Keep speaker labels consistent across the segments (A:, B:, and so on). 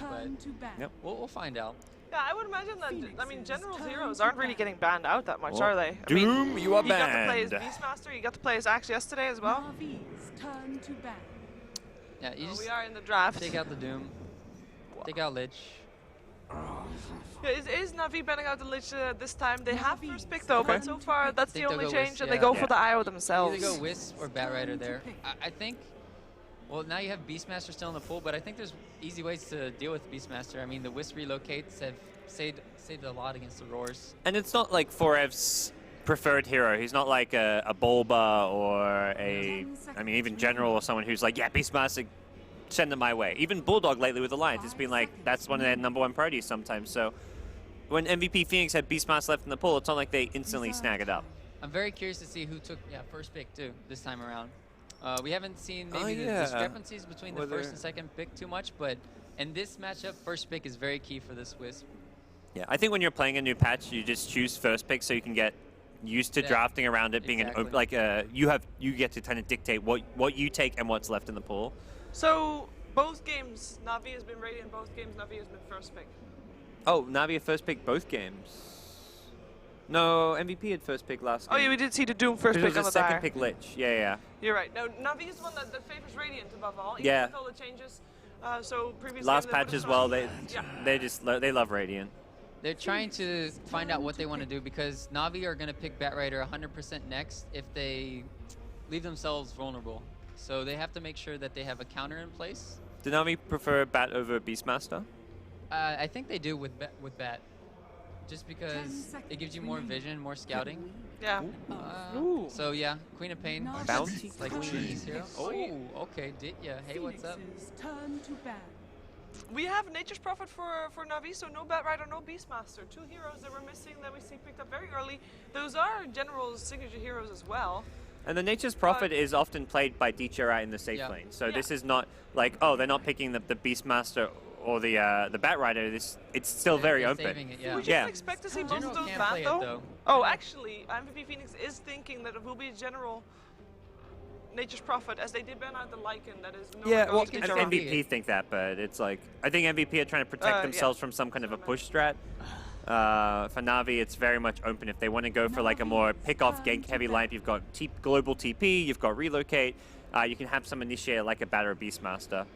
A: but
B: Yep.
A: we'll find out.
C: Yeah, I would imagine that, I mean, General's heroes aren't really getting banned out that much, are they?
B: Doom, you are
C: you got to play as
B: banned.
C: Beastmaster, you got to play as Axe yesterday as well.
A: Yeah, you just
C: We are in the draft.
A: take out the Doom, take out Lich.
C: Yeah, is Na'Vi banning out the Lich this time? They have first pick though, but so far that's the
A: Think they'll
C: only
A: go
C: change,
A: Wisp,
C: and they
A: yeah.
C: go for the IO themselves.
A: Either go Wisp or Bat Rider there. I think, well, now you have Beastmaster still in the pool, but I think there's easy ways to deal with Beastmaster. I mean, the Wisp relocates have saved a lot against the Roars.
B: And it's not like Forev's preferred hero. He's not like a Bulba or a, I mean, even General or someone who's like, yeah, Beastmaster, send them my way. Even Bulldog lately with Alliance, it's been like, that's one of their #1 priorities sometimes. So when MVP Phoenix had Beastmaster left in the pool, it's not like they instantly snag it up.
A: I'm very curious to see who took first pick too this time around. We haven't seen maybe the
B: yeah.
A: discrepancies between the first and second pick too much, but in this matchup, first pick is very key for this Wisp.
B: Yeah, I think when you're playing a new patch, you just choose first pick so you can get used to drafting around it being
A: exactly.
B: an like you get to kind of dictate what you take and what's left in the pool.
C: So both games, Na'Vi has been Radiant. Both games, Na'Vi has been first pick.
B: Oh, Navi first pick both games. No, MVP had first pick last game.
C: Oh yeah, we did see the Doom first
B: It
C: pick
B: was
C: on
B: a
C: the
B: second
C: dial.
B: pick Lich. Yeah.
C: You're right. No, Na'Vi is the one that favors Radiant above all. Even
B: Yeah.
C: with all the changes. So previous
B: Last
C: games they
B: patch
C: would've
B: as well.
C: gone-
B: They love Radiant.
A: They're trying to find out what they want to do because Na'Vi are going to pick Bat Rider 100% next if they leave themselves vulnerable. So they have to make sure that they have a counter in place.
B: Do Navi prefer Bat over Beastmaster?
A: I think they do with Bat. Just because it gives you more vision, more scouting.
C: Yeah.
A: So yeah, Queen of Pain.
B: Bounty
A: like Queen's hero. Oh, okay, Ditya. Hey, what's up?
C: We have Nature's Prophet for Na'Vi, so no Bat Rider, no Beastmaster. Two heroes that we're missing that we see picked up very early. Those are General's signature heroes as well.
B: And the Nature's Prophet is often played by DHRI in the safe lane. So this is not like, oh, they're not picking the Beastmaster or the Bat Rider. It's still very open.
A: Saving it, yeah.
C: We just expect to see both of those
A: can't
C: banned
A: play it,
C: though.
A: though.
C: Oh, actually, MVP Phoenix is thinking that it will be General Nature's Prophet, as they did ban out the Lycan. That is no
B: Yeah,
C: longer
B: well,
C: on
A: can
C: DHRI.
B: MVP think that, but it's like, I think MVP are trying to protect themselves from some kind of a push strat. For Na'Vi, it's very much open. If they want to go for like a more pick-off, gank-heavy lineup, you've got global TP, you've got relocate, you can have some initiator like a Bat or Beastmaster.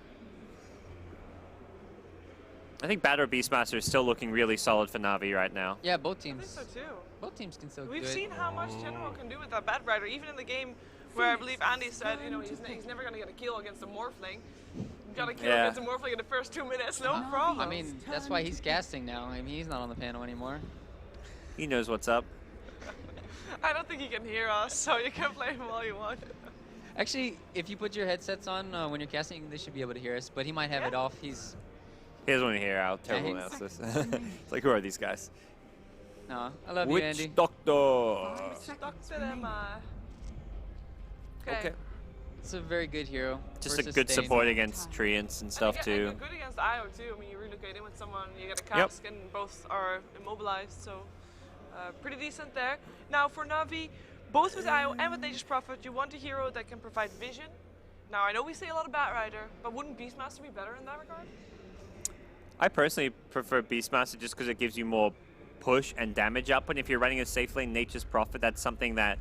B: I think Bat or Beastmaster is still looking really solid for Na'Vi right now.
A: Yeah, both
C: I
A: teams.
C: think so too.
A: Both teams can still
C: We've
A: do it.
C: seen how much General can do with that Bat Rider, even in the game where I believe Andy said, you know, he's never going to get a kill against a Morphling. Got a kill against a Morphling in the first 2 minutes, no problem.
A: I mean, that's why he's casting now. I mean, he's not on the panel anymore.
B: He knows what's up.
C: I don't think he can hear us, so you can play him all you want.
A: Actually, if you put your headsets on when you're casting, they should be able to hear us, but he might have it off.
B: He doesn't want to hear how terrible
A: he's-
B: analysis. It's like, who are these guys?
A: No, I love you,
B: Witch
A: Andy.
B: Doctor.
C: Stuck to them. Okay.
A: It's a very good hero.
B: Just
A: for
B: a good
A: sustain.
B: support against Treants and stuff
C: And
B: too.
C: you're good against IO too. I mean, you relocate in with someone, you get a cask, and both are immobilized, so pretty decent there. Now for Na'Vi, both with IO and with Nature's Prophet, you want a hero that can provide vision. Now I know we say a lot of Bat Rider, but wouldn't Beastmaster be better in that regard?
B: I personally prefer Beastmaster just because it gives you more push and damage up. And if you're running a safe lane Nature's Prophet, that's something that,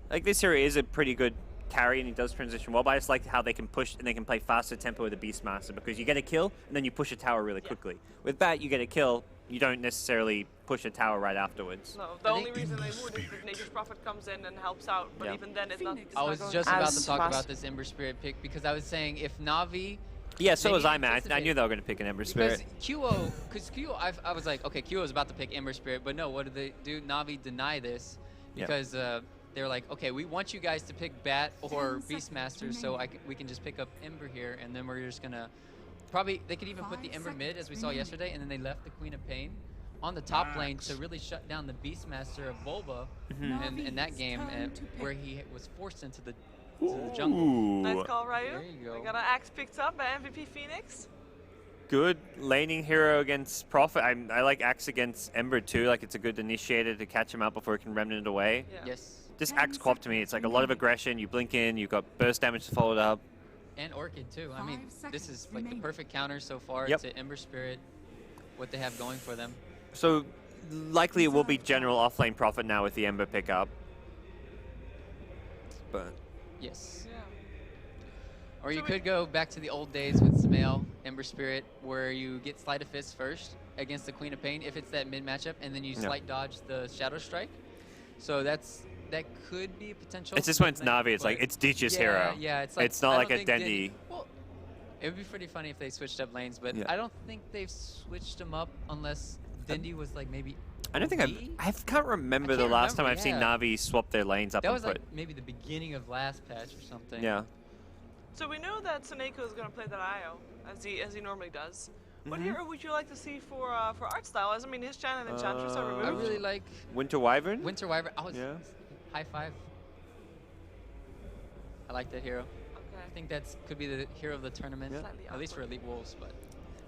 B: like, this hero is a pretty good carry and he does transition well, but I just like how they can push and they can play faster tempo with the Beastmaster because you get a kill and then you push a tower really quickly. With Bat, you get a kill, you don't necessarily push a tower right afterwards.
C: No, the only reason they would is if Nature's Prophet comes in and helps out, but even then it's not.
A: I was just about to talk about this Ember Spirit pick because I was saying if Na'Vi.
B: Yeah, so was I, man. I
A: anticipate-
B: knew they were going to pick an Ember Spirit.
A: Because QO, I was like, okay, QO is about to pick Ember Spirit, but no, what did they do? Na'Vi deny this because they're like, okay, we want you guys to pick Bat or Beastmaster, so we can just pick up Ember here, and then we're just gonna they could even put the Ember mid as we saw yesterday, and then they left the Queen of Pain on the top lane to really shut down the Beastmaster of Bulba in that game, where he was forced into the jungle.
C: Nice call, Ryu.
A: There you go.
C: We got an axe picked up by MVP Phoenix.
B: Good laning hero against Prophet. I like Axe against Ember too. Like, it's a good initiator to catch him out before he can remnant away.
C: Yeah.
A: Yes.
B: Just Axe co-op to me. It's like a lot of aggression. You blink in, you've got burst damage to follow it up.
A: And Orchid too. I mean, this is like the
D: remaining.
A: perfect counter so far
B: Yep.
A: to Ember Spirit, what they have going for them.
B: So likely it will be general offlane profit now with the Ember pickup. But
A: Yes.
C: Yeah.
A: Or you
C: So
A: could go back to the old days with Smail, Ember Spirit, where you get Sleight of Fist first against the Queen of Pain if it's that mid matchup, and then you slight dodge the Shadow Strike. So that could be a potential.
B: it's just when it's
A: movement,
B: Na'Vi, it's like
A: but
B: it's Dich's
A: yeah,
B: hero.
A: Yeah, it's like
B: It's not
A: I
B: like
A: don't
B: a
A: think
B: Dendi.
A: Well, it would be pretty funny if they switched up lanes, but
B: Yeah.
A: I don't think they've switched them up unless Dendi was like maybe.
B: I don't think
A: OD?
B: I can't remember
A: I
B: the
A: can't
B: last time
A: remember,
B: I've seen
A: yeah.
B: Na'Vi swap their lanes up
A: That
B: and
A: was
B: put.
A: like maybe the beginning of last patch or something.
B: Yeah.
C: So we know that Seneko is going to play that IO as he normally does. What
B: Mm-hmm.
C: hero would you like to see for art style? As I mean, his Chan and Enchantress are removed.
A: I really like
B: Winter Wyvern?
A: Winter Wyvern. I was
B: Yeah.
A: high five. I like that hero.
C: Okay.
A: I think that's could be the hero of the tournament,
C: Slightly
A: at least for
C: awkward.
A: Elite Wolves. But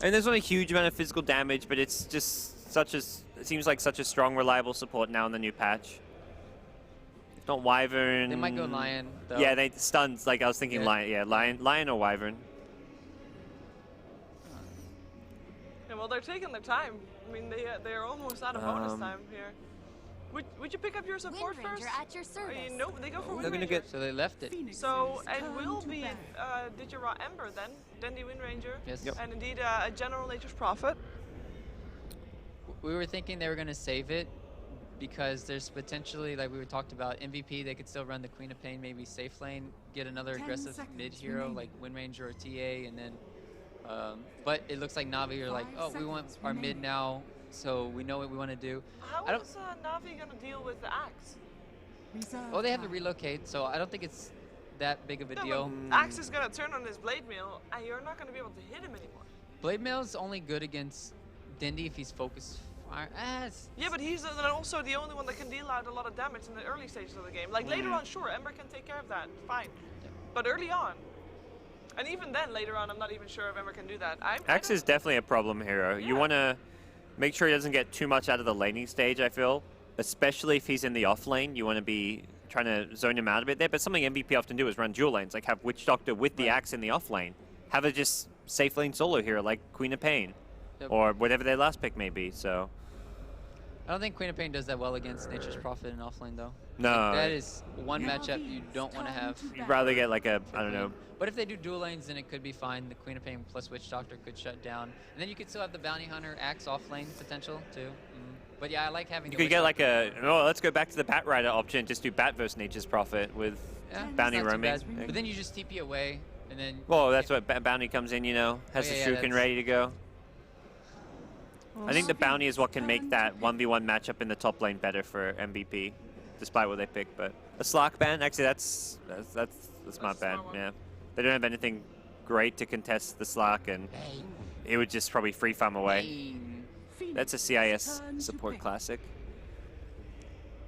B: And there's not a huge amount of physical damage, but it's just such a, it seems like such a strong, reliable support now in the new patch. If not Wyvern.
A: they might go Lion. Though.
B: Yeah, they stuns. Like I was thinking,
A: Yeah.
B: Lion. Yeah, Lion or Wyvern.
C: Yeah, well, they're taking their time. I mean, they're almost out of bonus time here. Would you pick up your support
D: Wind
C: first?
D: Ranger at your service.
C: No, they go for
B: They're
C: Wind
B: gonna
C: Ranger.
B: get-
A: So they left it.
C: So it will be Digiraw Ember then, Dendi Wind Ranger,
A: Yes.
B: Yep.
C: and indeed a General Nature's Prophet.
A: We were thinking they were going to save it because there's potentially, like we were talked about, MVP. They could still run the Queen of Pain, maybe safe lane, get another
D: 10
A: aggressive
D: seconds
A: mid hero
D: remaining.
A: like Wind Ranger or TA, and then. But it looks like Na'Vi are like,
D: 5
A: oh, we want
D: seconds
A: our mid
D: remaining.
A: now, so we know what we want to do.
C: How
A: I don't-
C: is Na'Vi going to deal with the axe?
A: Oh, they have to relocate, so I don't think it's that big of a
C: No,
A: deal.
C: but Axe is going to turn on his blade mail, and you're not going to be able to hit him anymore.
A: Blade Mail's only good against Dendi if he's focused fire.
C: Yeah, but he's also the only one that can deal out a lot of damage in the early stages of the game. Like later on, sure, Ember can take care of that, fine. But early on, and even then, later on, I'm not even sure if Ember can do that.
B: Axe is definitely a problem hero. You
C: Yeah.
B: want to make sure he doesn't get too much out of the laning stage, I feel. Especially if he's in the off lane, you want to be trying to zone him out a bit there. But something MVP often do is run dual lanes, like have Witch Doctor with the axe in the off lane. Have a just safe lane solo hero like Queen of Pain.
A: Yep.
B: Or whatever their last pick may be, so.
A: I don't think Queen of Pain does that well against Nature's Prophet in offlane though.
B: No.
A: Like, that is one matchup you don't want to have.
B: You'd rather get like a, I don't know.
A: But if they do dual lanes, then it could be fine. The Queen of Pain plus Witch Doctor could shut down. And then you could still have the Bounty Hunter Axe off lane potential too. But yeah, I like having
B: You
A: the
B: could get
A: Witch
B: like a, oh, let's go back to the Bat Rider option, just do Bat versus Nature's Prophet with
A: Yeah, it's
B: Bounty
A: not too
B: roaming.
A: bad. But then you just TP away, and then.
B: Well, that's what Bounty comes in, you know, has
A: Oh,
B: the
A: yeah,
B: shuriken
A: that's-
B: ready to go. I think the Bounty is what can make that 1v1 matchup in the top lane better for MVP, despite what they pick. But a Slark ban, actually, that's not
C: a
B: bad.
C: smart one.
B: Yeah, they don't have anything great to contest the Slark, and it would just probably free farm away. That's a CIS support classic.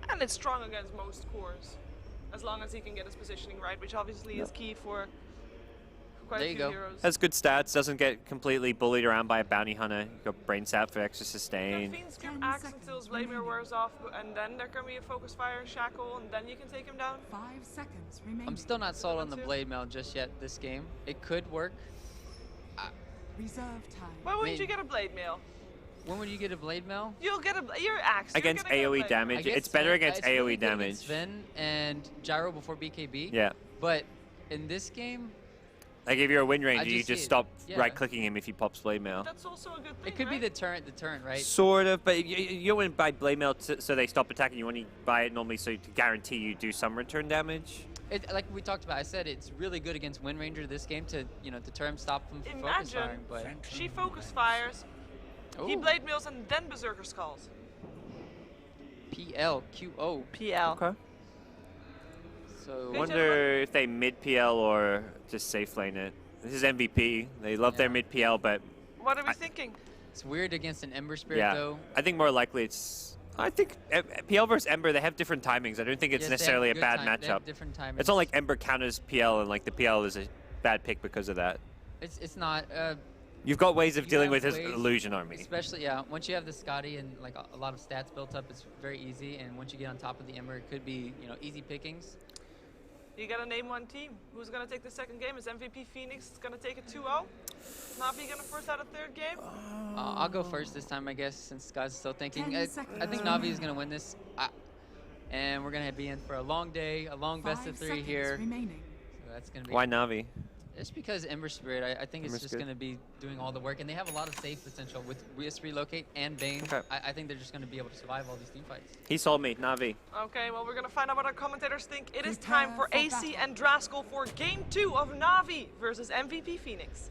C: And it's strong against most cores, as long as he can get his positioning right, which obviously is key for quite
A: There
C: a
A: you
C: few
A: go.
C: heroes.
B: Has good stats, doesn't get completely bullied around by a Bounty Hunter. You got Brain Sap for extra sustain.
C: Fiend Skip
D: 10
C: Axe
D: seconds
C: until his blade mirror wears off, and then there can be a focus fire shackle, and then you can take him down.
D: 5 seconds remaining.
A: I'm still not sold on the
C: Too.
A: Blade Mail just yet this game. It could work.
D: Reserve time.
C: Why wouldn't
A: Wait.
C: you get a blade mail?
A: When would you get a Blade Mail?
C: You'll get your axe. You're
B: Against
C: gonna get a
B: AoE
C: blade mail.
B: damage.
A: I guess
B: It's better
A: Sven-
B: against
A: it's really
B: AoE
A: good
B: damage.
A: against Sven and Gyro before BKB.
B: Yeah.
A: But in this game,
B: Like if you're a Wind Ranger,
A: just
B: you
A: see
B: just
A: it.
B: stop
A: Yeah.
B: right-clicking him if he pops Blade Mail.
C: That's also a good thing.
A: it could be
C: right?
A: the turret, right?
B: Sort of, but you don't want to buy Blade Mail so they stop attacking. You want to buy it normally so to guarantee you do some return damage.
A: Like we talked about, I said it's really good against Wind Ranger this game to deter him, stop him from focus
C: Imagine
A: firing. But
C: she focus fires, he
A: Ooh.
C: blade mails, and then Berserker Skulls.
A: PLQO.
C: PL.
B: Okay.
A: So
C: Hey,
B: Wonder if they mid PL or just safe lane it. This is MVP. They love their
A: Yeah.
B: mid PL, but
C: What are we thinking?
A: it's weird against an Ember Spirit
B: yeah,
A: though.
B: I think more likely it's. I think PL versus Ember, they have different timings. I don't think it's
A: Yes, they have
B: necessarily a
A: good
B: bad
A: time- they have
B: matchup.
A: different timings.
B: It's not like Ember counters PL and like the PL is a bad pick because of that.
A: It's not.
B: You've got ways of
A: You
B: dealing
A: have
B: with his
A: ways,
B: illusion army.
A: Especially, yeah, once you have the Scotty and like a lot of stats built up, it's very easy. And once you get on top of the Ember, it could be, easy pickings.
C: You gotta name one team. Who's gonna take the second game? Is MVP Phoenix gonna take it 2-0? Navi gonna force out a third game?
A: I'll go first this time, I guess, since Scott's still thinking.
D: 10
A: I
D: seconds
A: think Navi is going to win this. And we're going to be in for a long day, a long
D: 5
A: best of 3
D: seconds
A: here.
D: remaining.
A: So that's going to be.
B: Why Navi?
A: It's because Ember Spirit, I think it's
B: Ember
A: just
B: Spirit?
A: going to be doing all the work. And they have a lot of save potential with Rias Relocate and Bane.
B: Okay.
A: I think they're just going to be able to survive all these team fights.
B: He sold me, Navi.
C: Okay, well, we're gonna find out what our commentators think. It is
D: Prepare
C: time for
D: for
C: AC
D: battle.
C: and Draskell for Game 2 of Navi versus MVP Phoenix.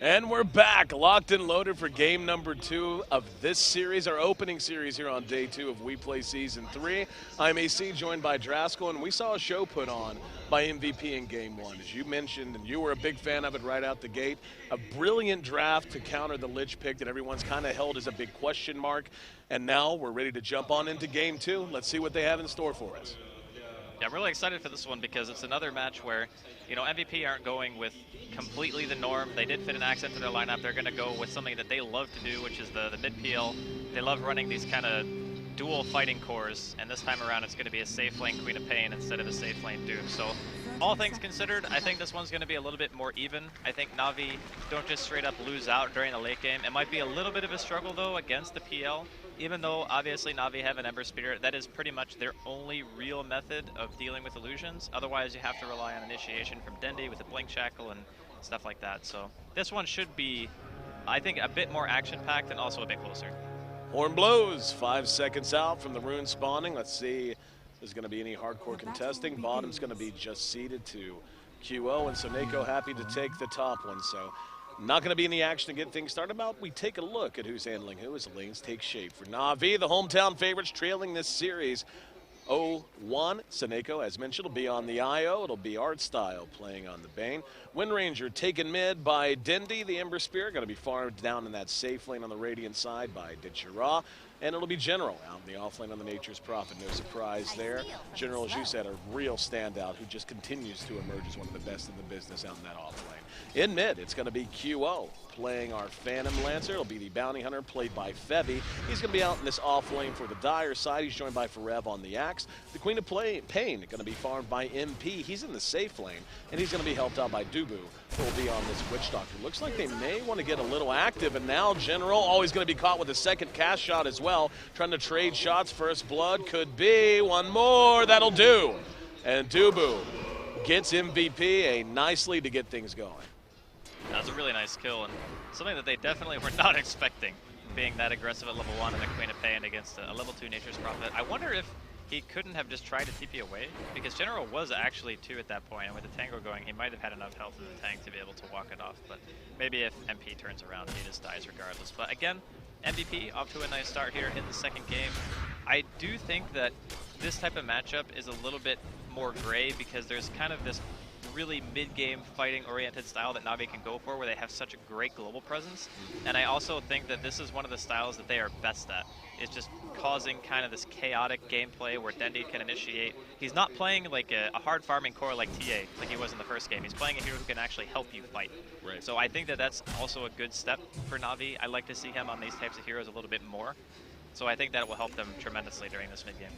E: And we're back, locked and loaded for game number 2 of this series, our opening series here on day 2 of WePlay Season 3. I'm AC, joined by Draskell, and we saw a show put on by MVP in game 1. As you mentioned, and you were a big fan of it right out the gate, a brilliant draft to counter the Lich pick that everyone's kind of held as a big question mark. And now we're ready to jump on into game 2. Let's see what they have in store for us.
F: Yeah, I'm really excited for this one because it's another match where, you know, MVP aren't going with completely the norm. They did fit an accent to their lineup. They're going to go with something that they love to do, which is the mid-PL. They love running these kind of dual fighting cores, and this time around it's going to be a safe lane Queen of Pain instead of a safe lane Doom. So all things considered, I think this one's going to be a little bit more even. I think Navi don't just straight up lose out during the late game. It might be a little bit of a struggle, though, against the PL. Even though, obviously, Navi have an Ember Spirit, that is pretty much their only real method of dealing with illusions. Otherwise, you have to rely on initiation from Dendi with a Blink Shackle and stuff like that. So this one should be, I think, a bit more action-packed and also a bit closer.
E: Horn blows, 5 seconds out from the rune spawning. Let's see if there's going to be any hardcore contesting. Bottom's going to be just seeded to QO, and so Nako happy to take the top one. So not going to be any action to get things started. About we take a look at who's handling who as the lanes take shape. For Navi, the hometown favorites trailing this series 0-1. Seneko, as mentioned, will be on the IO. It'll be Art Style playing on the Bane. Wind Ranger taken mid by Dendi. The Ember Spirit going to be farmed down in that safe lane on the Radiant side by Ditchera. And it'll be General out in the offlane on the Nature's Prophet. No surprise there. General, as you said, a real standout who just continues to emerge as one of the best in the business out in that offlane. In mid, it's going to be QO playing our Phantom Lancer. It'll be the Bounty Hunter played by Fevy. He's going to be out in this offlane for the Dire side. He's joined by Forev on the Axe. The Queen of Pain going to be farmed by MP. He's in the safe lane, and he's going to be helped out by Dubu, who will be on this Witch Doctor. Looks like they may want to get a little active, and now General always going to be caught with a second cast shot as well. Trying to trade shots. First blood could be one more. That'll do. And Dubu gets MVP, a nice lead to get things going.
F: That was a really nice kill, and something that they definitely were not expecting, being that aggressive at level 1 and the Queen of Pain against a level 2 Nature's Prophet. I wonder if he couldn't have just tried to TP away, because General was actually 2 at that point, and with the Tango going, he might have had enough health in the tank to be able to walk it off, but maybe if MP turns around, he just dies regardless. But again, MVP off to a nice start here in the second game. I do think that this type of matchup is a little bit more gray, because there's kind of this really mid-game fighting-oriented style that Navi can go for, where they have such a great global presence. And I also think that this is one of the styles that they are best at. It's just causing kind of this chaotic gameplay where Dendi can initiate. He's not playing like a hard farming core like TA, like he was in the first game. He's playing a hero who can actually help you fight.
E: Right.
F: So I think that that's also a good step for Navi. I like to see him on these types of heroes a little bit more. So I think that will help them tremendously during this mid-game.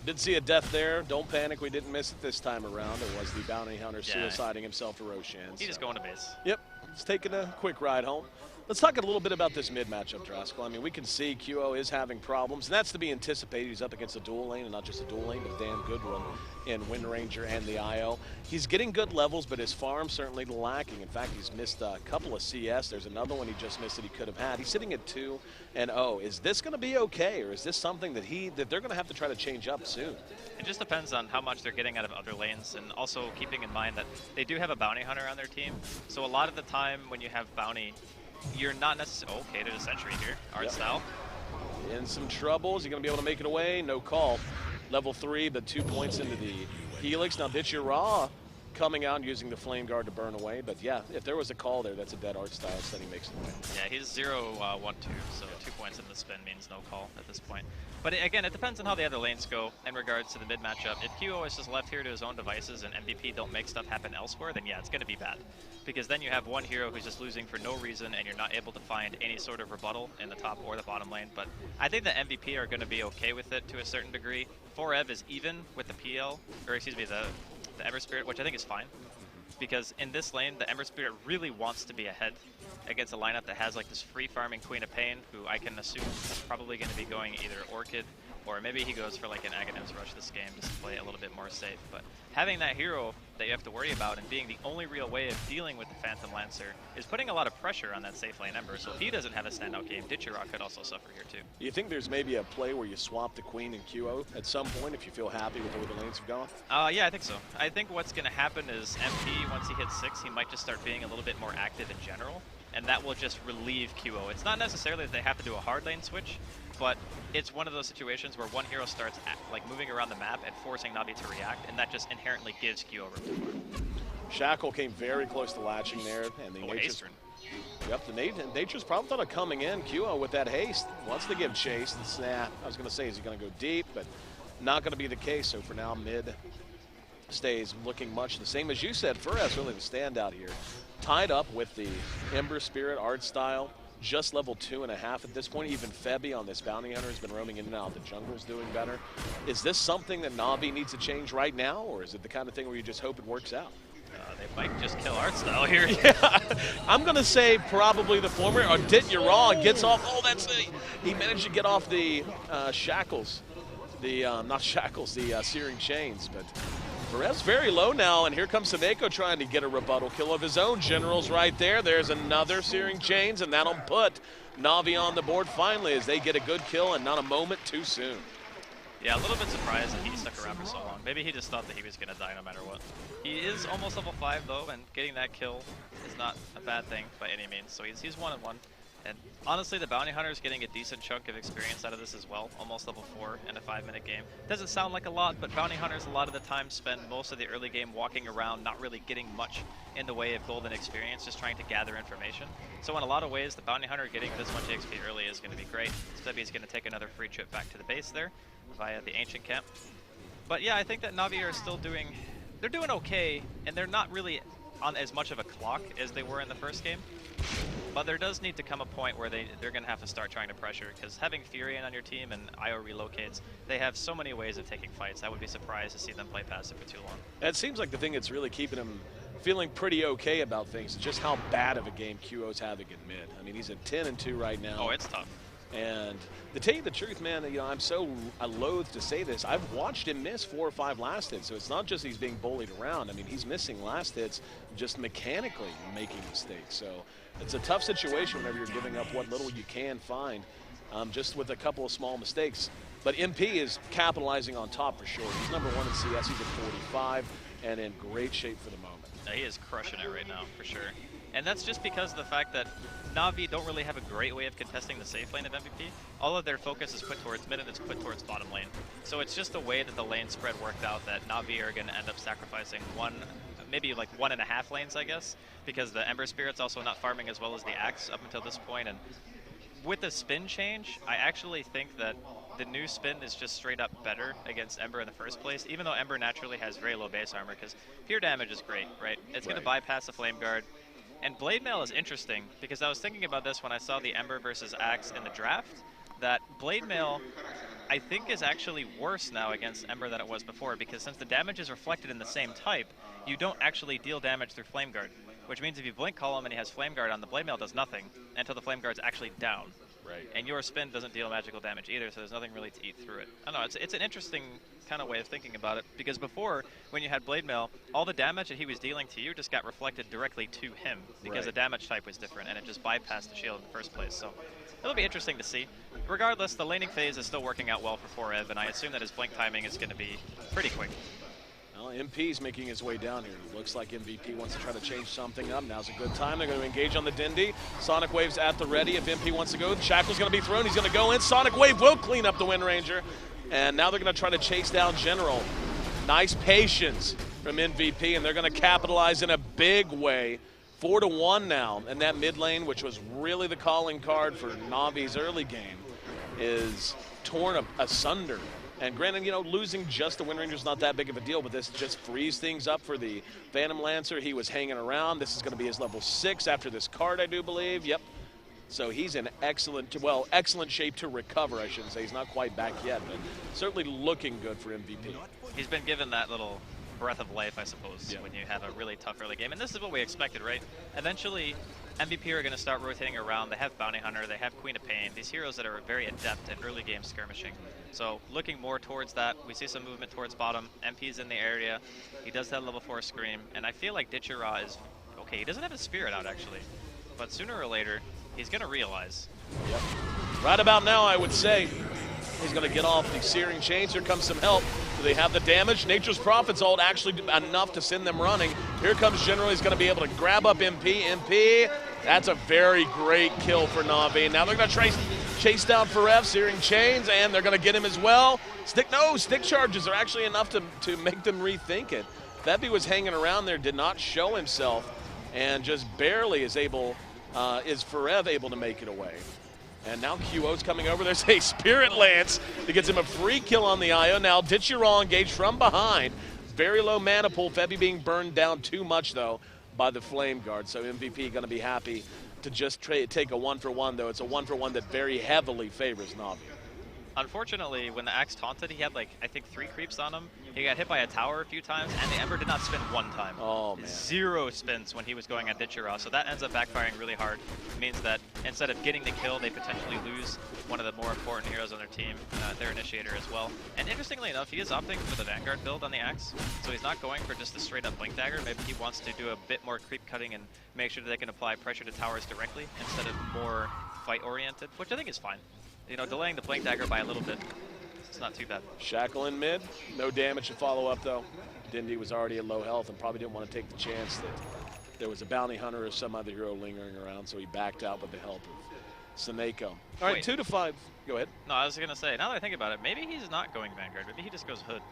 E: Did see a death there. Don't panic. We didn't miss it this time around. It was the Bounty Hunter suiciding himself to Roshan.
F: He's just going to base.
E: Yep. He's taking a quick ride home. Let's talk a little bit about this mid matchup, Draskell. I mean, we can see QO is having problems, and that's to be anticipated. He's up against a dual lane, and not just a dual lane, but a damn good one in Wind Ranger and the IO. He's getting good levels, but his farm certainly lacking. In fact, he's missed a couple of CS. There's another one he just missed that he could have had. He's sitting at 2-0. Is this going to be okay, or is this something that they're going to have to try to change up soon?
F: It just depends on how much they're getting out of other lanes, and also keeping in mind that they do have a Bounty Hunter on their team. So a lot of the time when you have Bounty, you're not necessarily... Okay, there's a sentry here, Art Style.
E: In some trouble. Is he going to be able to make it away? No call. Level 3, but 2 points into the Helix. Now Ditchera coming out and using the Flame Guard to burn away. But yeah, if there was a call there, that's a dead art style, so then he makes the win.
F: Yeah, he's 0-1-2, so 2 points in the spin means no call at this point. But again, it depends on how the other lanes go in regards to the mid matchup. If QO is just left here to his own devices and MVP don't make stuff happen elsewhere, then yeah, it's going to be bad. Because then you have one hero who's just losing for no reason and you're not able to find any sort of rebuttal in the top or the bottom lane. But I think the MVP are going to be okay with it to a certain degree. 4EV is even with the PL, or excuse me, the Ember Spirit, which I think is fine. Because in this lane, the Ember Spirit really wants to be ahead against a lineup that has like this free farming Queen of Pain, who I can assume is probably going to be going either Orchid, or maybe he goes for like an Aghanim's Rush this game just to play a little bit more safe. But having that hero that you have to worry about and being the only real way of dealing with the Phantom Lancer is putting a lot of pressure on that safe lane Ember. So if he doesn't have a standout game, Ditcherok could also suffer here too.
E: You think there's maybe a play where you swap the Queen and QO at some point if you feel happy with the way the lanes have gone?
F: Yeah, I think so. I think what's going to happen is MP, once he hits 6, he might just start being a little bit more active in general, and that will just relieve QO. It's not necessarily that they have to do a hard lane switch, but it's one of those situations where one hero starts like moving around the map and forcing Navi to react, and that just inherently gives QO room to work.
E: Shackle came very close to latching there, and the Nature's... Yep, the Nature's probably thought of coming in. QO with that haste wants to give chase. The snap, I was going to say, is he going to go deep, but not going to be the case. So for now, mid stays looking much the same as you said. Furez really the standout here. Tied up with the Ember Spirit art style. Just level 2.5 at this point. Even Febby on this Bounty Hunter has been roaming in and out. The jungle's doing better. Is this something that Navi needs to change right now, or is it the kind of thing where you just hope it works out?
F: They might just kill art style here.
E: Yeah, I'm going to say probably the former. Or you're wrong. Gets off. Oh, that's it. He managed to get off the shackles. The, not shackles, the searing chains. But Perez very low now, and here comes Soneko trying to get a rebuttal kill of his own. General's right there. There's another searing chains, and that'll put Navi on the board finally as they get a good kill and not a moment too soon.
F: Yeah, a little bit surprised that he stuck around for so long. Maybe he just thought that he was going to die no matter what. He is almost level 5 though, and getting that kill is not a bad thing by any means. So he's 1-1. And honestly, the Bounty Hunter is getting a decent chunk of experience out of this as well. Almost level 4 in a 5-minute game. Doesn't sound like a lot, but Bounty Hunters a lot of the time spend most of the early game walking around, not really getting much in the way of golden experience, just trying to gather information. So in a lot of ways, the Bounty Hunter getting this much XP early is going to be great. Especially he's going to take another free trip back to the base there via the Ancient Camp. But yeah, I think that Navi are still doing, they're doing okay, and they're not really on as much of a clock as they were in the first game. But there does need to come a point where they're going to have to start trying to pressure, because having Furion on your team and IO relocates, they have so many ways of taking fights. I would be surprised to see them play passive for too long.
E: It seems like the thing that's really keeping him feeling pretty okay about things is just how bad of a game QO's having in mid. I mean, he's at 10-2 right now.
F: Oh, it's tough.
E: And to tell you the truth, man, you know, I'm so loath to say this. I've watched him miss 4 or 5 last hits, so it's not just he's being bullied around. I mean, he's missing last hits just mechanically making mistakes. So it's a tough situation whenever you're giving up what little you can find just with a couple of small mistakes. But MP is capitalizing on top for sure. He's #1 in CS. He's at 45 and in great shape for the moment.
F: Yeah, he is crushing it right now, for sure. And that's just because of the fact that Navi don't really have a great way of contesting the safe lane of MVP. All of their focus is put towards mid and it's put towards bottom lane. So it's just the way that the lane spread worked out that Navi are going to end up sacrificing maybe like 1.5 lanes, I guess, because the Ember Spirit's also not farming as well as the Axe up until this point. And with the spin change, I actually think that the new spin is just straight up better against Ember in the first place, even though Ember naturally has very low base armor, because pure damage is great, right? It's going to bypass the Flame Guard. And Blade Mail is interesting, because I was thinking about this when I saw the Ember versus Axe in the draft, that Blade Mail, I think, is actually worse now against Ember than it was before, because since the damage is reflected in the same type, you don't actually deal damage through Flame Guard, which means if you blink call him and he has Flame Guard on, the Blade Mail does nothing until the Flame Guard's actually down.
E: Right.
F: And your spin doesn't deal magical damage either, so there's nothing really to eat through it. I don't know, it's an interesting kind of way of thinking about it, because before, when you had Blade Mail, all the damage that he was dealing to you just got reflected directly to him, because the damage type was different, and it just bypassed the shield in the first place. So it'll be interesting to see. Regardless, the laning phase is still working out well for 4EV, and I assume that his blink timing is going to be pretty quick.
E: Well, MP's making his way down here. It looks like MVP wants to try to change something up. Now's a good time. They're going to engage on the Dindy. Sonic Wave's at the ready. If MP wants to go, Shackle's going to be thrown. He's going to go in. Sonic Wave will clean up the Wind Ranger. And now they're going to try to chase down General. Nice patience from MVP, and they're going to capitalize in a big way. 4-1 now, and that mid lane, which was really the calling card for Navi's early game, is torn asunder. And granted, you know, losing just the Wind Ranger is not that big of a deal, but this just frees things up for the Phantom Lancer. He was hanging around. This is going to be his level 6 after this card, I do believe. Yep. So he's in excellent shape to recover, I shouldn't say. He's not quite back yet, but certainly looking good for MVP.
F: He's been given that little breath of life, I suppose, when you have a really tough early game. And this is what we expected, right? Eventually, MVP are going to start rotating around. They have Bounty Hunter, they have Queen of Pain, these heroes that are very adept at early game skirmishing. So looking more towards that, we see some movement towards bottom. MP's in the area. He does that level 4 Scream, and I feel like Ditchera is okay. He doesn't have his Spirit out, actually. But sooner or later, he's going to realize.
E: Yep. Right about now, I would say, he's going to get off the Searing Chains. Here comes some help. Do they have the damage? Nature's Prophet's ult actually enough to send them running. Here comes General. He's going to be able to grab up MP. MP, that's a very great kill for Na'Vi. Now they're going to chase down Forev, Searing Chains, and they're going to get him as well. Stick charges are actually enough to make them rethink it. Febby was hanging around there, did not show himself, and just barely is Forev able to make it away. And now QO's coming over. There's a Spirit Lance that gets him a free kill on the IO. Now Ditchera engaged from behind. Very low mana pool. Febby being burned down too much, though, by the Flame Guard. So MVP going to be happy to just take a 1-for-1, though. It's a 1-for-1 that very heavily favors Na'Vi.
F: Unfortunately, when the Axe taunted, he had like, I think 3 creeps on him. He got hit by a tower a few times, and the Ember did not spin 1 time.
E: Oh, man.
F: 0 spins when he was going at Ditchera, so that ends up backfiring really hard. It means that instead of getting the kill, they potentially lose one of the more important heroes on their team, their initiator as well. And interestingly enough, he is opting for the Vanguard build on the Axe, so he's not going for just a straight up Blink Dagger. Maybe he wants to do a bit more creep cutting and make sure that they can apply pressure to towers directly instead of more fight oriented, which I think is fine. You know, delaying the Blink Dagger by a little bit, it's not too bad.
E: Shackle in mid, no damage to follow up though. Dindy was already at low health and probably didn't want to take the chance that there was a Bounty Hunter or some other hero lingering around, so he backed out with the help of Seneko. All right,
F: Wait.
E: 2-5. Go ahead.
F: No, I was going to say, now that I think about it, maybe he's not going Vanguard. Maybe he just goes Hood.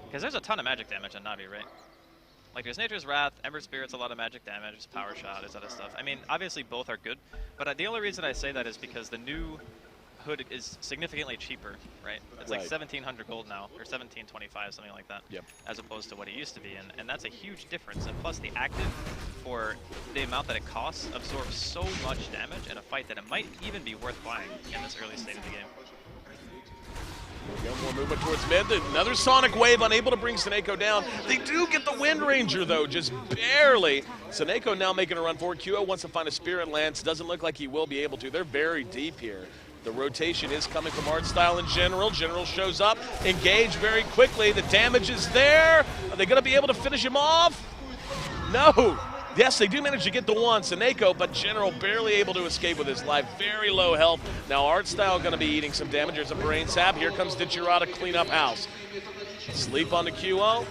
F: Because there's a ton of magic damage on Navi, right? Like, there's Nature's Wrath, Ember Spirit's a lot of magic damage, there's Power Shot, there's other stuff. I mean, obviously both are good, but the only reason I say that is because the new Hood is significantly cheaper, right? It's like 1,700 gold now, or 1,725, something like that, as opposed to what it used to be, and that's a huge difference. And plus, the active, for the amount that it costs, absorbs so much damage in a fight that it might even be worth buying in this early state of the game.
E: There we go, more movement towards mid. Another Sonic Wave, unable to bring Seneko down. They do get the Wind Ranger, though, just barely. Seneko now making a run forward. QO wants to find a Spirit Lance. Doesn't look like he will be able to. They're very deep here. The rotation is coming from Artstyle in General. General shows up, engage very quickly. The damage is there. Are they going to be able to finish him off? No. Yes, they do manage to get the one, Seneko, but General barely able to escape with his life. Very low health. Now Artstyle going to be eating some damage. There's a Brain Sap. Here comes Ditchera to clean up house. Sleep on the QO.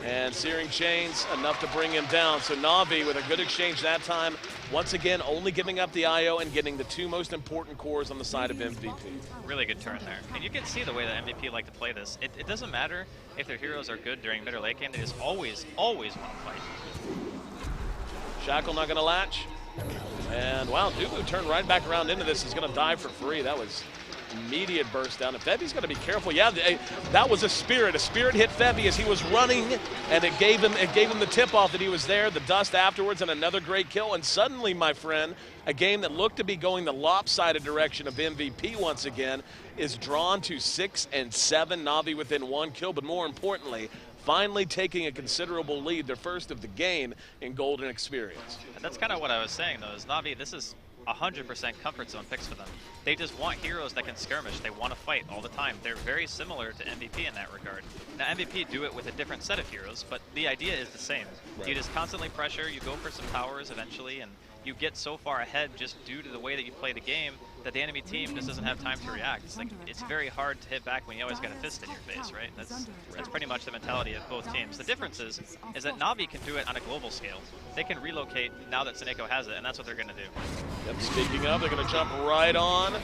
E: And Searing Chains, enough to bring him down. So Na'Vi with a good exchange that time. Once again, only giving up the IO and getting the 2 most important cores on the side of MVP.
F: Really good turn there. And you can see the way that MVP like to play this. It doesn't matter if their heroes are good during mid or late game. They just always want to fight.
E: Shackle not going to latch. And wow, Dubu turned right back around into this. Is going to die for free. That was immediate burst down. And Febby's got to be careful. Yeah, that was a Spirit. A Spirit hit Febby as he was running, and it gave him the tip-off that he was there. The dust afterwards, and another great kill. And suddenly, my friend, a game that looked to be going the lopsided direction of MVP once again is drawn to 6 and 7. Na'Vi within 1 kill, but more importantly, finally taking a considerable lead, their first of the game in Golden Experience.
F: And that's kind of what I was saying, though, is Na'Vi, this is 100% comfort zone picks for them. They just want heroes that can skirmish. They want to fight all the time. They're very similar to MVP in that regard. Now, MVP do it with a different set of heroes, but the idea is the same. Right. You just constantly pressure, you go for some towers eventually, and you get so far ahead just due to the way that you play the game that the enemy team just doesn't have time to react. It's like, it's very hard to hit back when you always got a fist in your face, right? That's pretty much the mentality of both teams. The difference is that Na'Vi can do it on a global scale. They can relocate now that Seneko has it, and that's what they're going to do.
E: Yep, speaking of, they're going to jump right on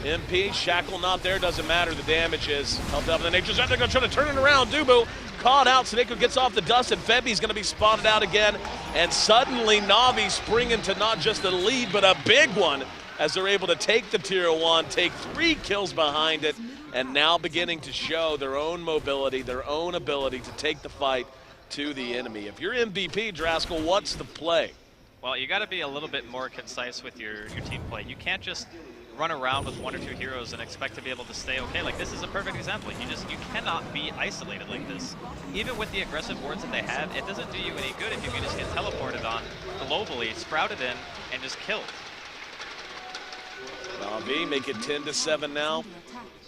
E: MP. Shackle not there, doesn't matter. The damage is helped up in the Nature's Wrath. They're going to try to turn it around. Dubu caught out. Saneko gets off the dust, and Febi's going to be spotted out again. And suddenly Na'Vi spring into not just a lead, but a big one as they're able to take the tier 1, take 3 kills behind it, and now beginning to show their own mobility, their own ability to take the fight to the enemy. If you're MVP, Draskell, what's the play?
F: Well, you got to be a little bit more concise with your team play. You can't just run around with 1 or 2 heroes and expect to be able to stay okay. Like, this is a perfect example. You cannot be isolated like this. Even with the aggressive wards that they have, it doesn't do you any good if you can just get teleported on globally, sprouted in, and just killed.
E: Na'Vi make it 10-7 now,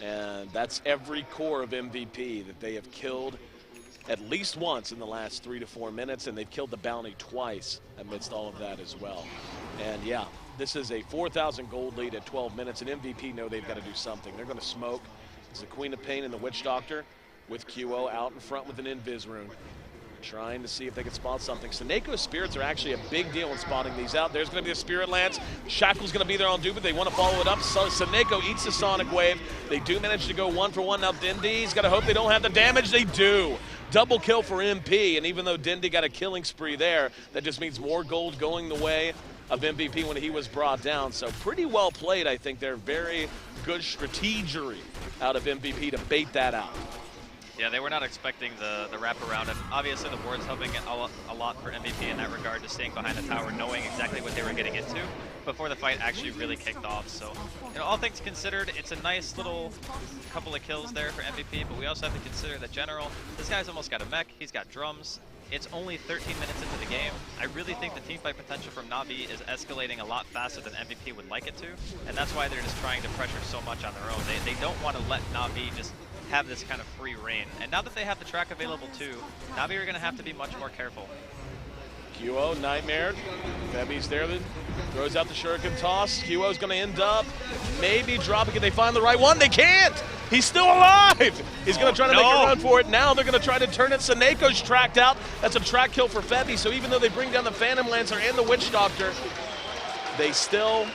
E: and that's every core of MVP that they have killed at least once in the last 3 to 4 minutes, and they've killed the bounty twice amidst all of that as well. And yeah, this is a 4,000 gold lead at 12 minutes, and MVP know they've got to do something. They're going to smoke. It's the Queen of Pain and the Witch Doctor with QO out in front with an Invis rune, trying to see if they can spot something. Saneko's spirits are actually a big deal in spotting these out. There's going to be a Spirit Lance. Shackle's going to be there on Duba. They want to follow it up. So Saneko eats the Sonic Wave. They do manage to go 1 for 1. Now Dindy's got to hope they don't have the damage. They do. Double kill for MP, and even though Dindy got a killing spree there, that just means more gold going the way of MVP when he was brought down. So pretty well played, I think. They're very good strategery out of MVP to bait that out.
F: Yeah, they were not expecting the wraparound, and obviously the ward's helping a lot for MVP in that regard, just staying behind the tower, knowing exactly what they were getting into before the fight actually really kicked off. So, you know, all things considered, it's a nice little couple of kills there for MVP, but we also have to consider that general, this guy's almost got a mech, he's got drums. It's only 13 minutes into the game. I really think the teamfight potential from Na'Vi is escalating a lot faster than MVP would like it to, and that's why they're just trying to pressure so much on their own. They don't want to let Na'Vi just have this kind of free reign. And now that they have the track available too, Na'Vi are going to have to be much more careful.
E: QO, Nightmare. Febi's there, then throws out the Shuriken toss. QO's going to end up maybe dropping. Can they find the right one? They can't! He's still alive! He's going to try to make a run for it. Now they're going to try to turn it. Saneko's tracked out. That's a track kill for Febi. So even though they bring down the Phantom Lancer and the Witch Doctor, they still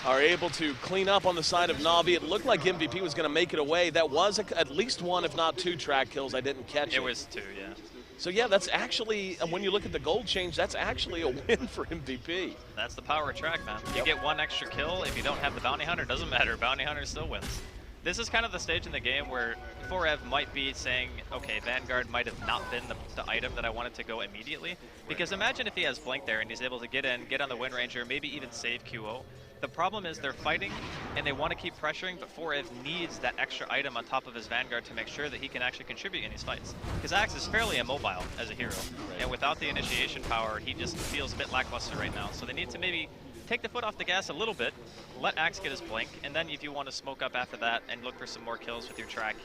E: are able to clean up on the side of Na'Vi. It looked like MVP was going to make it away. That was at least 1, if not 2 track kills. I didn't catch it.
F: It was 2, yeah.
E: So yeah, that's actually, when you look at the gold change, that's actually a win for MVP.
F: That's the power of track, man. You get 1 extra kill. If you don't have the Bounty Hunter, doesn't matter. Bounty Hunter still wins. This is kind of the stage in the game where Forev might be saying, okay, Vanguard might have not been the item that I wanted to go immediately. Because imagine if he has Blink there and he's able to get in, get on the Wind Ranger, maybe even save QO. The problem is they're fighting and they want to keep pressuring, but Forev needs that extra item on top of his Vanguard to make sure that he can actually contribute in these fights. Because Axe is fairly immobile as a hero, and without the initiation power, he just feels a bit lackluster right now. So they need to maybe take the foot off the gas a little bit, let Axe get his Blink, and then if you want to smoke up after that and look for some more kills with your track,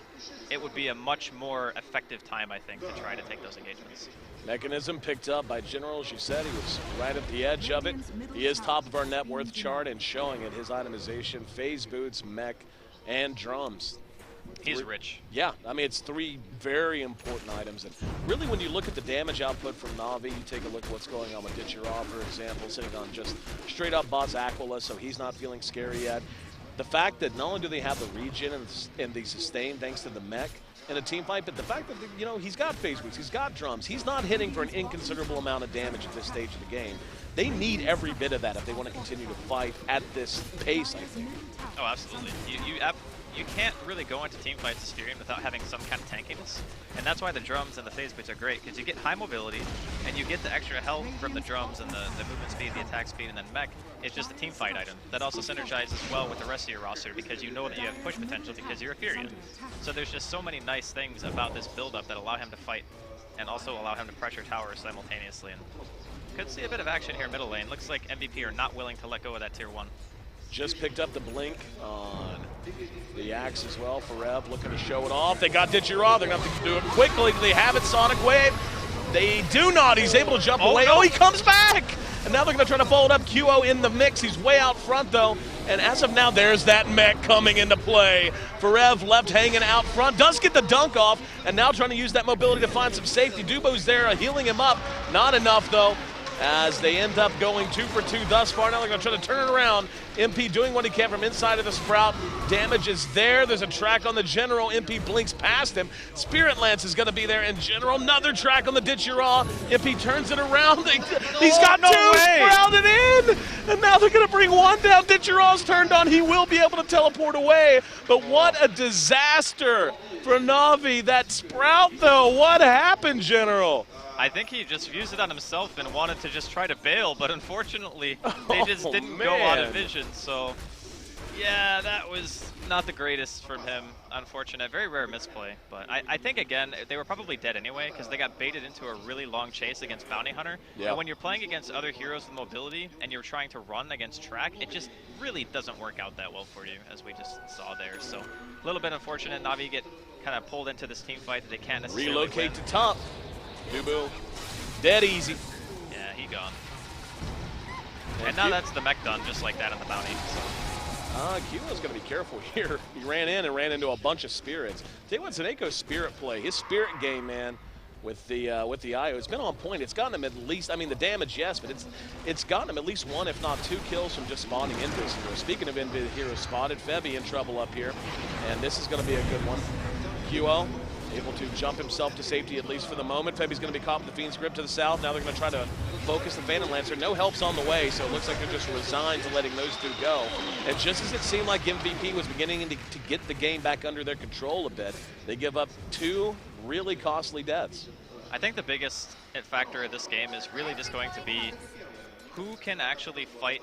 F: it would be a much more effective time, I think, to try to take those engagements.
E: Mechanism picked up by General, as you said. He was right at the edge of it. He is top of our net worth chart and showing it, his itemization, phase boots, mech, and drums.
F: He's rich.
E: Yeah, I mean, it's 3 very important items. And really, when you look at the damage output from Na'Vi, you take a look at what's going on with Ditchera, for example, sitting on just straight up boss Aquila, so he's not feeling scary yet. The fact that not only do they have the regen and the sustain thanks to the mech in a team fight, but the fact that, you know, he's got phase boots, he's got drums, he's not hitting for an inconsiderable amount of damage at this stage of the game. They need every bit of that if they want to continue to fight at this pace, I think.
F: Oh, absolutely. You can't really go into team fights as Furion without having some kind of tankiness. And that's why the drums and the phase boots are great, because you get high mobility, and you get the extra health from the drums and the movement speed, the attack speed, and then mech. It's just a team fight item that also synergizes well with the rest of your roster, because you know that you have push potential because you're a Furion. So there's just so many nice things about this build-up that allow him to fight, and also allow him to pressure towers simultaneously. And could see a bit of action here middle lane. Looks like MVP are not willing to let go of that tier 1.
E: Just picked up the Blink on the Axe as well. Forev looking to show it off. They got Ditchera. They're going to have to do it quickly. Do they have it? Sonic Wave. They do not. He's able to jump away.
F: No.
E: Oh, he comes back! And now they're going to try to follow it up. QO in the mix. He's way out front, though. And as of now, there's that mech coming into play. Forev left hanging out front. Does get the dunk off. And now trying to use that mobility to find some safety. Dubo's there healing him up. Not enough, though. as they end up going 2 for 2 thus far. Now they're going to try to turn it around. MP doing what he can from inside of the Sprout. Damage is there. There's a track on the General. MP blinks past him. Spirit Lance is going to be there in General. Another track on the Ditcheraw. MP turns it around. He's got two sprouted in. And now they're going to bring one down. Ditcheraw's turned on. He will be able to teleport away. But what a disaster for Na'Vi. That Sprout, though. What happened, General?
F: I think he just used it on himself and wanted to just try to bail, but unfortunately, they just didn't go out of vision. So, yeah, that was not the greatest from him. Unfortunate, very rare misplay. But I think, again, they were probably dead anyway because they got baited into a really long chase against Bounty Hunter. Yep. And when you're playing against other heroes with mobility and you're trying to run against track, it just really doesn't work out that well for you, as we just saw there. So, a little bit unfortunate. Na'Vi get kind of pulled into this team fight that they can't necessarily
E: relocate
F: win.
E: to top. Dubu, dead easy.
F: Yeah, he gone. And now that's the mech done, just like that on the bounty. So.
E: Kievo's going to be careful here. He ran in and ran into a bunch of spirits. Tell you what, Zaneko's spirit play, his spirit game, man, with the IO, it's been on point. It's gotten him at least, I mean, the damage, yes, but it's gotten him at least 1, if not 2 kills from just spawning into his hero. Speaking of Invid heroes spotted, Febby in trouble up here, and this is going to be a good one. QL able to jump himself to safety, at least for the moment. Febby's going to be caught with the Fiend's Grip to the south. Now they're going to try to focus the Phantom Lancer. No help's on the way, so it looks like they're just resigned to letting those two go. And just as it seemed like MVP was beginning to get the game back under their control a bit, they give up 2 really costly deaths.
F: I think the biggest factor of this game is really just going to be who can actually fight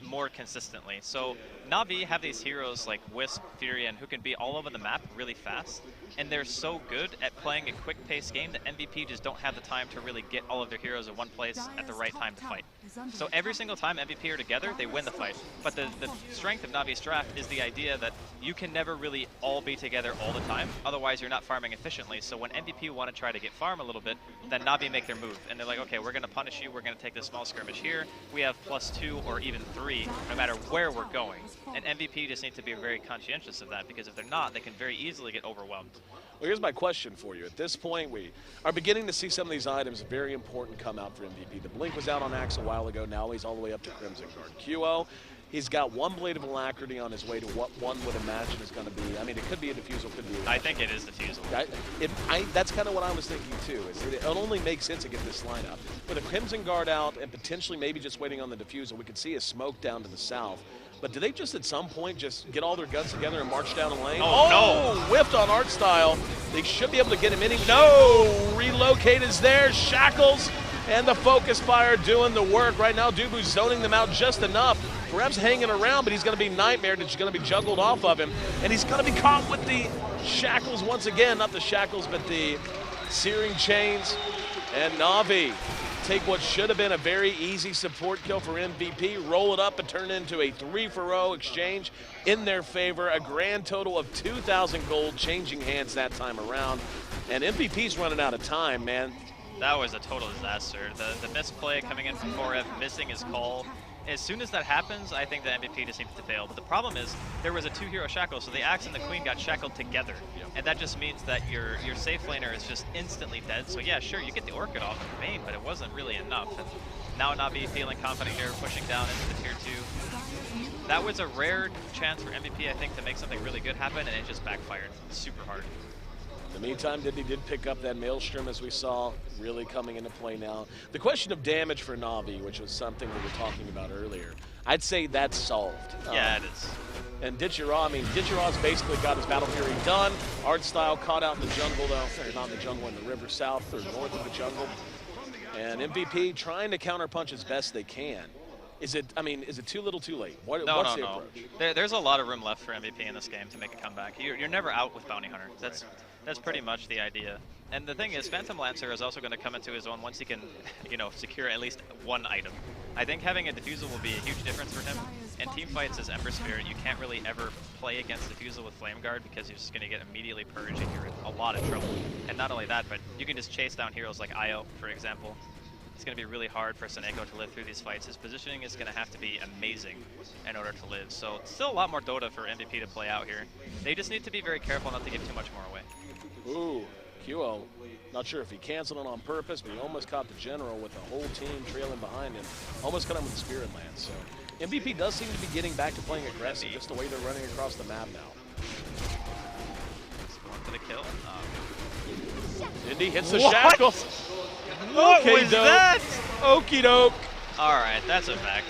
F: more consistently. So Na'Vi have these heroes like Wisp, Furion, who can be all over the map really fast, and they're so good at playing a quick-paced game that MVP just don't have the time to really get all of their heroes in one place at the right time to fight. So every single time MVP are together, they win the fight. But the strength of Navi's draft is the idea that you can never really all be together all the time, otherwise you're not farming efficiently. So when MVP want to try to get farm a little bit, then Na'Vi make their move, and they're like, okay, we're going to punish you, we're going to take this small skirmish here, we have +2 or even 3, no matter where we're going. And MVP just need to be very conscientious of that, because if they're not, they can very easily get overwhelmed.
E: Well, here's my question for you. At this point, we are beginning to see some of these items very important come out for MVP. The Blink was out on Axe a while ago. Now he's all the way up to Crimson Guard. QO, he's got 1 Blade of Alacrity on his way to what one would imagine is going to be. I mean, it could be a Diffusal, could be a
F: I think it is Diffusal.
E: That's kind of what I was thinking, too. Is that it only makes sense to get this lineup. With a Crimson Guard out and potentially maybe just waiting on the Diffusal, we could see a smoke down to the south. But do they just at some point just get all their guns together and march down a lane?
F: Oh, no.
E: Whiffed on Art Style. They should be able to get him in. No! Relocate is there. Shackles and the Focus Fire doing the work. Right now, Dubu's zoning them out just enough. Perhaps hanging around, but he's going to be nightmared. It's going to be juggled off of him. And he's going to be caught with the Shackles once again. Not the Shackles, but the Searing Chains. And Na'Vi take what should have been a very easy support kill for MVP, roll it up and turn it into a 3-for-0 exchange in their favor. A grand total of 2,000 gold changing hands that time around. And MVP's running out of time, man.
F: That was a total disaster. The misplay coming in from 4F, missing his call. As soon as that happens, I think the MVP just needs to fail. But the problem is, there was a 2-hero shackle, so the Axe and the Queen got shackled together. Yep. And that just means that your safe laner is just instantly dead. So yeah, sure, you get the Orchid off of Bane, but it wasn't really enough. And now Na'Vi feeling confident here, pushing down into the tier 2. That was a rare chance for MVP, I think, to make something really good happen, and it just backfired super hard.
E: In the meantime, did pick up that Maelstrom, as we saw, really coming into play now. The question of damage for Na'Vi, which was something we were talking about earlier, I'd say that's solved.
F: Yeah, it is.
E: And Ditcheraw, I mean, Ditcheraw's basically got his Battle Fury done. Art Style caught out in the jungle, though. Or not in the jungle, in the river south or north of the jungle. And MVP trying to counterpunch as best they can. Is it too little too late? What's the approach?
F: There's a lot of room left for MVP in this game to make a comeback. You're never out with Bounty Hunter. That's pretty much the idea. And the thing is, Phantom Lancer is also going to come into his own once he can, secure at least 1 item. I think having a Diffusal will be a huge difference for him. In team fights as Ember Spirit, you can't really ever play against Diffusal with Flame Guard because you're just going to get immediately purged and you're in a lot of trouble. And not only that, but you can just chase down heroes like Io, for example. It's going to be really hard for Saneko to live through these fights. His positioning is going to have to be amazing in order to live. So still a lot more Dota for MVP to play out here. They just need to be very careful not to give too much more away.
E: Ooh, QO, not sure if he canceled it on purpose, but he almost caught the general with the whole team trailing behind him. Almost caught him with the Spirit Lance. So MVP does seem to be getting back to playing aggressive, just the way they're running across the map now.
F: For the kill.
E: Indy hits the shackle.
F: What was that?
E: Okie doke.
F: All right, that's a fact.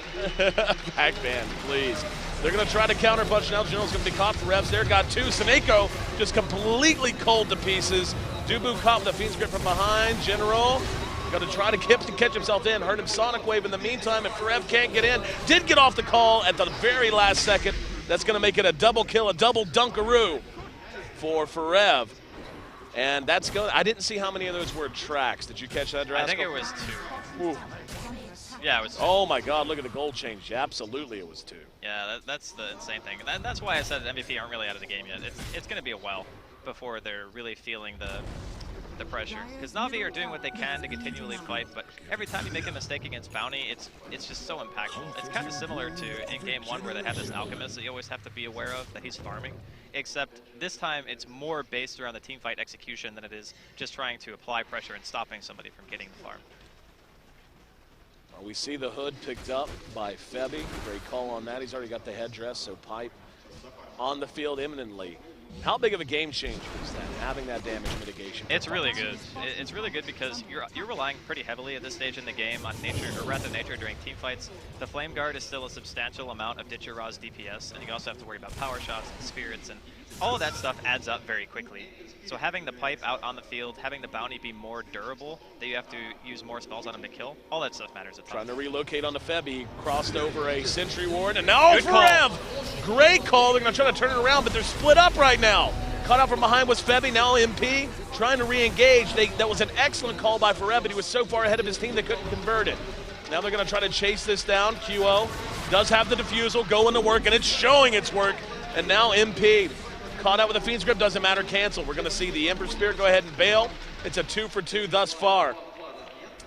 E: Back ban, please. They're going to try to counter punch now. General's going to be caught for Revs there. Got two. Seneko just completely cold to pieces. Dubu caught with the Fiend's Grip from behind. General going to try to catch himself in. Heard him Sonic Wave in the meantime, and Forev can't get in. Did get off the call at the very last second. That's going to make it a double kill, a double dunkaroo for Forev. And that's good. I didn't see how many of those were tracks. Did you catch that, Drasko?
F: I think it was 2.
E: Ooh.
F: Yeah, it was 2.
E: Oh my God, look at the gold change. Absolutely, it was 2.
F: Yeah, that's the insane thing. And that's why I said MVP aren't really out of the game yet. It's going to be a while before they're really feeling the pressure. Because Na'Vi are doing what they can to continually fight, but every time you make a mistake against Bounty, it's just so impactful. It's kind of similar to in Game 1 where they have this Alchemist that you always have to be aware of, that he's farming. Except this time it's more based around the teamfight execution than it is just trying to apply pressure and stopping somebody from getting the farm.
E: We see the hood picked up by Febby. Great call on that. He's already got the headdress, so Pipe on the field imminently. How big of a game changer is that, having that damage mitigation?
F: It's really good. It's really good because you're relying pretty heavily at this stage in the game on nature, or Wrath of Nature during team fights. The Flame Guard is still a substantial amount of Ditch-Your-Raw's DPS, and you also have to worry about power shots and spirits, and all of that stuff adds up very quickly. So having the Pipe out on the field, having the Bounty be more durable, that you have to use more spells on him to kill, all that stuff matters a ton.
E: Trying to relocate on the Febby, crossed over a Sentry Ward, and now Forev! Great call. They're going to try to turn it around, but they're split up right now. Caught out from behind was Febby, now MP, trying to re-engage. That was an excellent call by Forev, but he was so far ahead of his team they couldn't convert it. Now they're going to try to chase this down. QO does have the defusal, going to work, and it's showing its work. And now MP. Caught out with a Fiend's Grip, doesn't matter, cancel. We're going to see the Ember Spirit go ahead and bail. It's a 2 for 2 thus far.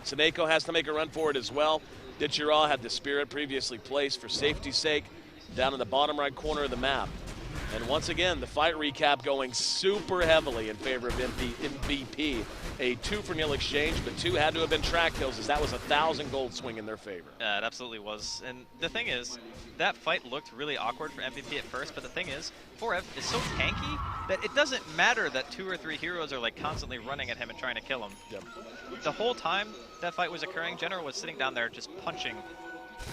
E: Seneko has to make a run for it as well. Ditch-Your-Raw had the Spirit previously placed for safety's sake down in the bottom right corner of the map. And once again, the fight recap going super heavily in favor of MVP. A 2-for-0 exchange, but 2 had to have been track kills, as that was 1,000 gold swing in their favor.
F: Yeah, it absolutely was. And the thing is, that fight looked really awkward for MVP at first, but the thing is, Forev is so tanky that it doesn't matter that 2 or 3 heroes are like constantly running at him and trying to kill him.
E: Yep.
F: The whole time that fight was occurring, General was sitting down there just punching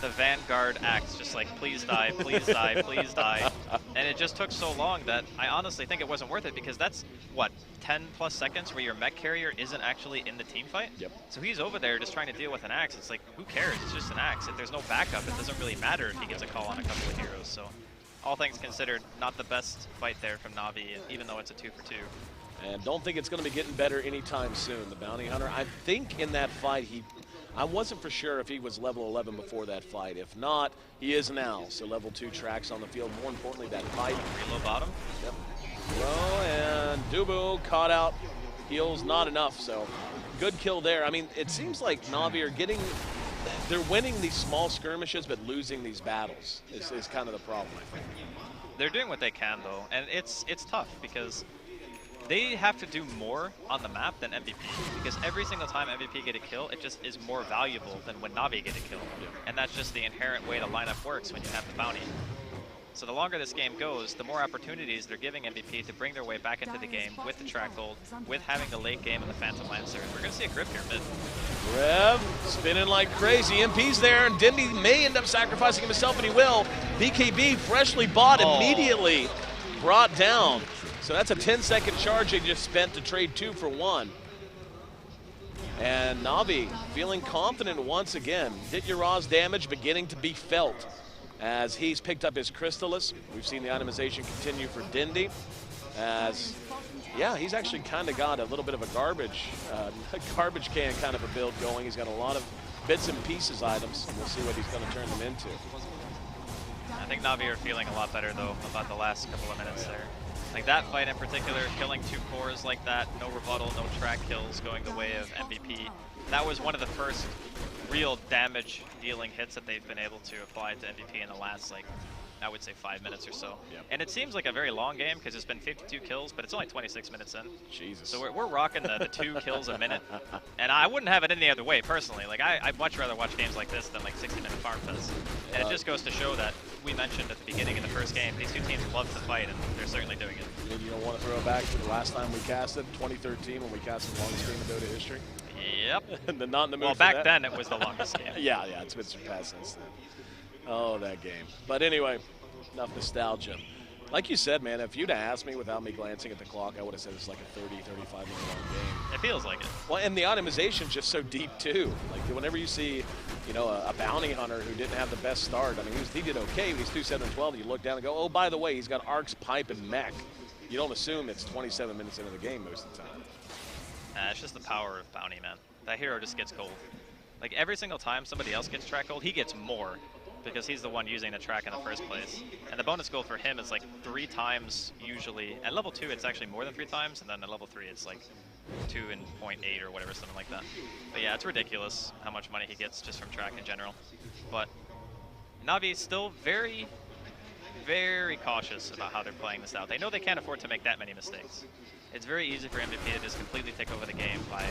F: the Vanguard axe, just like, please die, please die, please die. And it just took so long that I honestly think it wasn't worth it, because that's, what, 10 plus seconds where your mech carrier isn't actually in the team fight?
E: Yep.
F: So he's over there just trying to deal with an axe. It's like, who cares? It's just an axe. If there's no backup, it doesn't really matter if he gets a call on a couple of heroes. So all things considered, not the best fight there from Na'Vi, even though it's a 2 for 2.
E: And don't think it's going to be getting better anytime soon. The Bounty Hunter, I think in that fight, I wasn't for sure if he was level 11 before that fight. If not, he is now. So level 2 tracks on the field. More importantly, that fight.
F: Reload bottom.
E: Yep. Well, and Dubu caught out. Heals not enough, so good kill there. I mean, it seems like Na'Vi are they're winning these small skirmishes, but losing these battles is kind of the problem, I think.
F: They're doing what they can, though, and it's tough because they have to do more on the map than MVP, because every single time MVP get a kill, it just is more valuable than when Na'Vi get a kill.
E: Yeah.
F: And that's just the inherent way the lineup works when you have the bounty. So the longer this game goes, the more opportunities they're giving MVP to bring their way back into the game with the track gold, with having the late game and the Phantom Lancer. We're going to see a grip here mid.
E: Rev spinning like crazy. MP's there, and Dindy may end up sacrificing himself, and he will. BKB freshly bought immediately brought down. So that's a 10-second charge they just spent to trade 2 for 1. And Na'Vi feeling confident once again. Ditch-Your-Raw's damage beginning to be felt as he's picked up his Crystallis. We've seen the itemization continue for Dindy. As, yeah, he's actually kind of got a little bit of a garbage can kind of a build going. He's got a lot of bits and pieces items, and we'll see what he's going to turn them into.
F: I think Na'Vi are feeling a lot better, though, about the last couple of minutes there. Like that fight in particular, killing 2 cores like that, no rebuttal, no track kills going the way of MVP. That was one of the first real damage dealing hits that they've been able to apply to MVP in the last, like, I would say 5 minutes or so.
E: Yep.
F: And it seems like a very long game because it's been 52 kills, but it's only 26 minutes in.
E: Jesus.
F: So we're rocking the 2 kills a minute. And I wouldn't have it any other way, personally. Like, I'd much rather watch games like this than like 60-minute farm fest. And it just goes to show that we mentioned at the beginning of the first game, these two teams love to fight, and they're certainly doing it.
E: And you don't want to throw it back to the last time we casted, 2013, when we casted the longest game in Dota history?
F: Yep.
E: And not in the mood
F: Well,
E: for
F: back
E: that.
F: then it was the longest game.
E: Yeah, it's been surpassed since then. Oh, that game. But anyway, enough nostalgia. Like you said, man, if you'd asked me without me glancing at the clock, I would have said it's like a 30, 35 minute long game.
F: It feels like it.
E: Well, and the itemization's just so deep too. Like whenever you see, you know, a bounty hunter who didn't have the best start, I mean, he did okay. He's 2-7-12. You look down and go, oh, by the way, he's got arcs, pipe, and mech. You don't assume it's 27 minutes into the game most of the time.
F: It's just the power of bounty, man. That hero just gets gold. Like every single time somebody else gets track gold, he gets more because he's the one using the track in the first place. And the bonus gold for him is like 3 times usually. At level 2, it's actually more than 3 times, and then at level 3, it's like 2.8 or whatever, something like that. But yeah, it's ridiculous how much money he gets just from track in general. But Navi's still very, very cautious about how they're playing this out. They know they can't afford to make that many mistakes. It's very easy for MVP to just completely take over the game by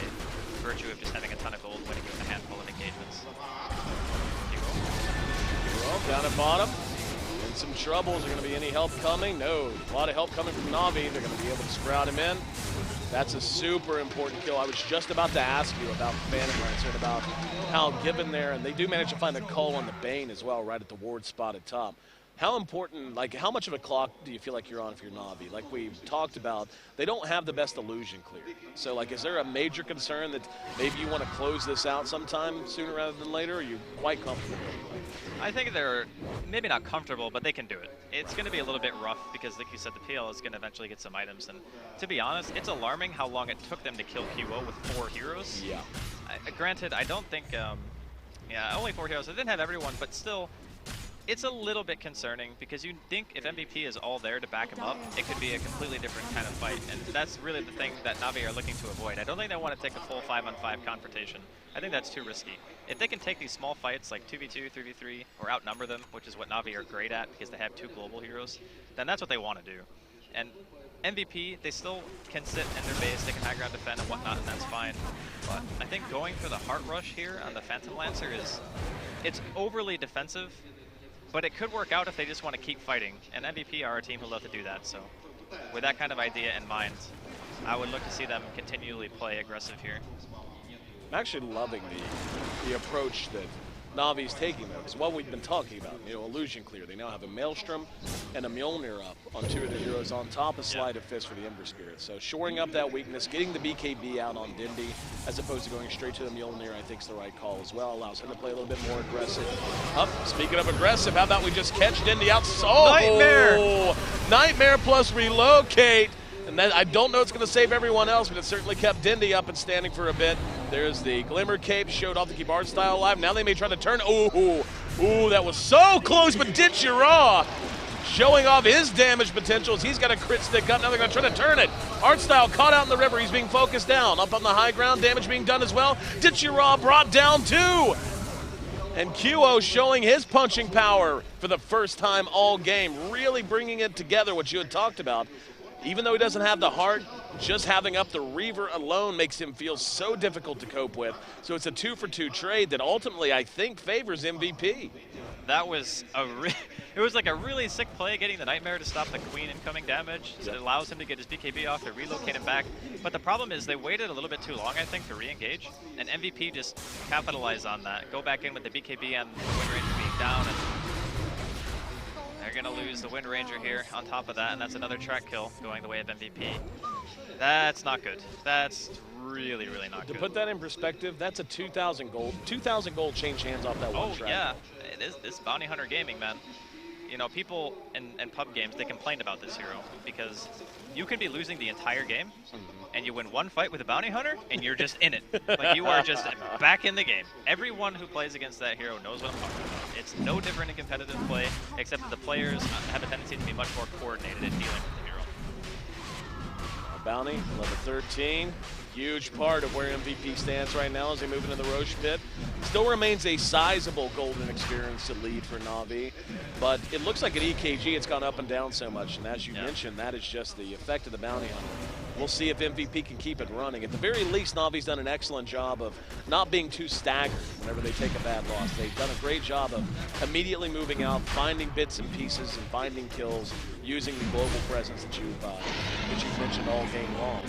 F: virtue of just having a ton of gold, winning with a handful of engagements.
E: Well, down at bottom, in some trouble. Is there going to be any help coming? No. A lot of help coming from Navi. They're going to be able to sprout him in. That's a super important kill. I was just about to ask you about Phantom Lancer and about how given there, and they do manage to find the cull on the Bane as well, right at the ward spot at top. How important, like how much of a clock do you feel like you're on for your Navi? Like we talked about, they don't have the best illusion clear. So like, is there a major concern that maybe you want to close this out sometime sooner rather than later, or are you quite comfortable?
F: I think they're maybe not comfortable, but they can do it. It's going to be a little bit rough because, like you said, the PL is going to eventually get some items. And to be honest, it's alarming how long it took them to kill QO with 4 heroes.
E: Yeah.
F: Granted, I don't think, yeah, only 4 heroes. They didn't have everyone, but still, it's a little bit concerning because you think if MVP is all there to back him up, it could be a completely different kind of fight. And that's really the thing that Navi are looking to avoid. I don't think they want to take a full 5-on-5 confrontation. I think that's too risky. If they can take these small fights like 2v2, 3v3, or outnumber them, which is what Navi are great at because they have 2 global heroes, then that's what they want to do. And MVP, they still can sit in their base, they can high ground defend and whatnot, and that's fine. But I think going for the Heart Rush here on the Phantom Lancer it's overly defensive, but it could work out if they just want to keep fighting. And MVP are a team who love to do that, so with that kind of idea in mind, I would look to see them continually play aggressive here.
E: I'm actually loving the approach that Navi's taking though. It's what we've been talking about, you know, illusion clear. They now have a Maelstrom and a Mjolnir up on 2 of their heroes on top of Sleight of Fist for the Ember Spirit. So shoring up that weakness, getting the BKB out on Dindy as opposed to going straight to the Mjolnir, I think is the right call as well. Allows him to play a little bit more aggressive. Speaking of aggressive, how about we just catch Dindy out? Oh,
F: Nightmare!
E: Nightmare plus relocate. And then I don't know it's going to save everyone else, but it certainly kept Dindy up and standing for a bit. There's the Glimmer Cape, showed off to keep art style alive. Now they may try to turn. Ooh, that was so close, but Ditchira showing off his damage potentials. He's got a crit stick up. Now they're going to try to turn it. Art style caught out in the river. He's being focused down. Up on the high ground, damage being done as well. Ditchira brought down too. And QO showing his punching power for the first time all game, really bringing it together, what you had talked about. Even though he doesn't have the heart, just having up the Reaver alone makes him feel so difficult to cope with. So it's a 2-for-2 trade that ultimately I think favors MVP.
F: That was it was like a really sick play, getting the Nightmare to stop the Queen incoming damage. So it allows him to get his BKB off, to relocate him back. But the problem is they waited a little bit too long, I think, to re-engage. And MVP just capitalized on that. Go back in with the BKB and the Wind Ranger being down. And they're going to lose the Wind Ranger here on top of that, and that's another track kill going the way of MVP. That's not good. That's really, really not good.
E: To put that in perspective, that's a 2,000 gold. 2,000 gold change hands off that one track.
F: Oh, yeah. It is this Bounty Hunter gaming, man. You know, people in pub games, they complained about this hero because you can be losing the entire game, and you win one fight with a Bounty Hunter, and you're just in it. Like, you are just back in the game. Everyone who plays against that hero knows what I'm talking about. It's no different in competitive play, except that the players have a tendency to be much more coordinated in dealing with the hero.
E: Bounty, level 13. Huge part of where MVP stands right now as they move into the Roche pit. Still remains a sizable golden experience to lead for Na'Vi, but it looks like at EKG it's gone up and down so much, and as you mentioned, that is just the effect of the bounty hunter. We'll see if MVP can keep it running. At the very least, Na'Vi's done an excellent job of not being too staggered whenever they take a bad loss. They've done a great job of immediately moving out, finding bits and pieces, and finding kills using the global presence that you've mentioned all game long.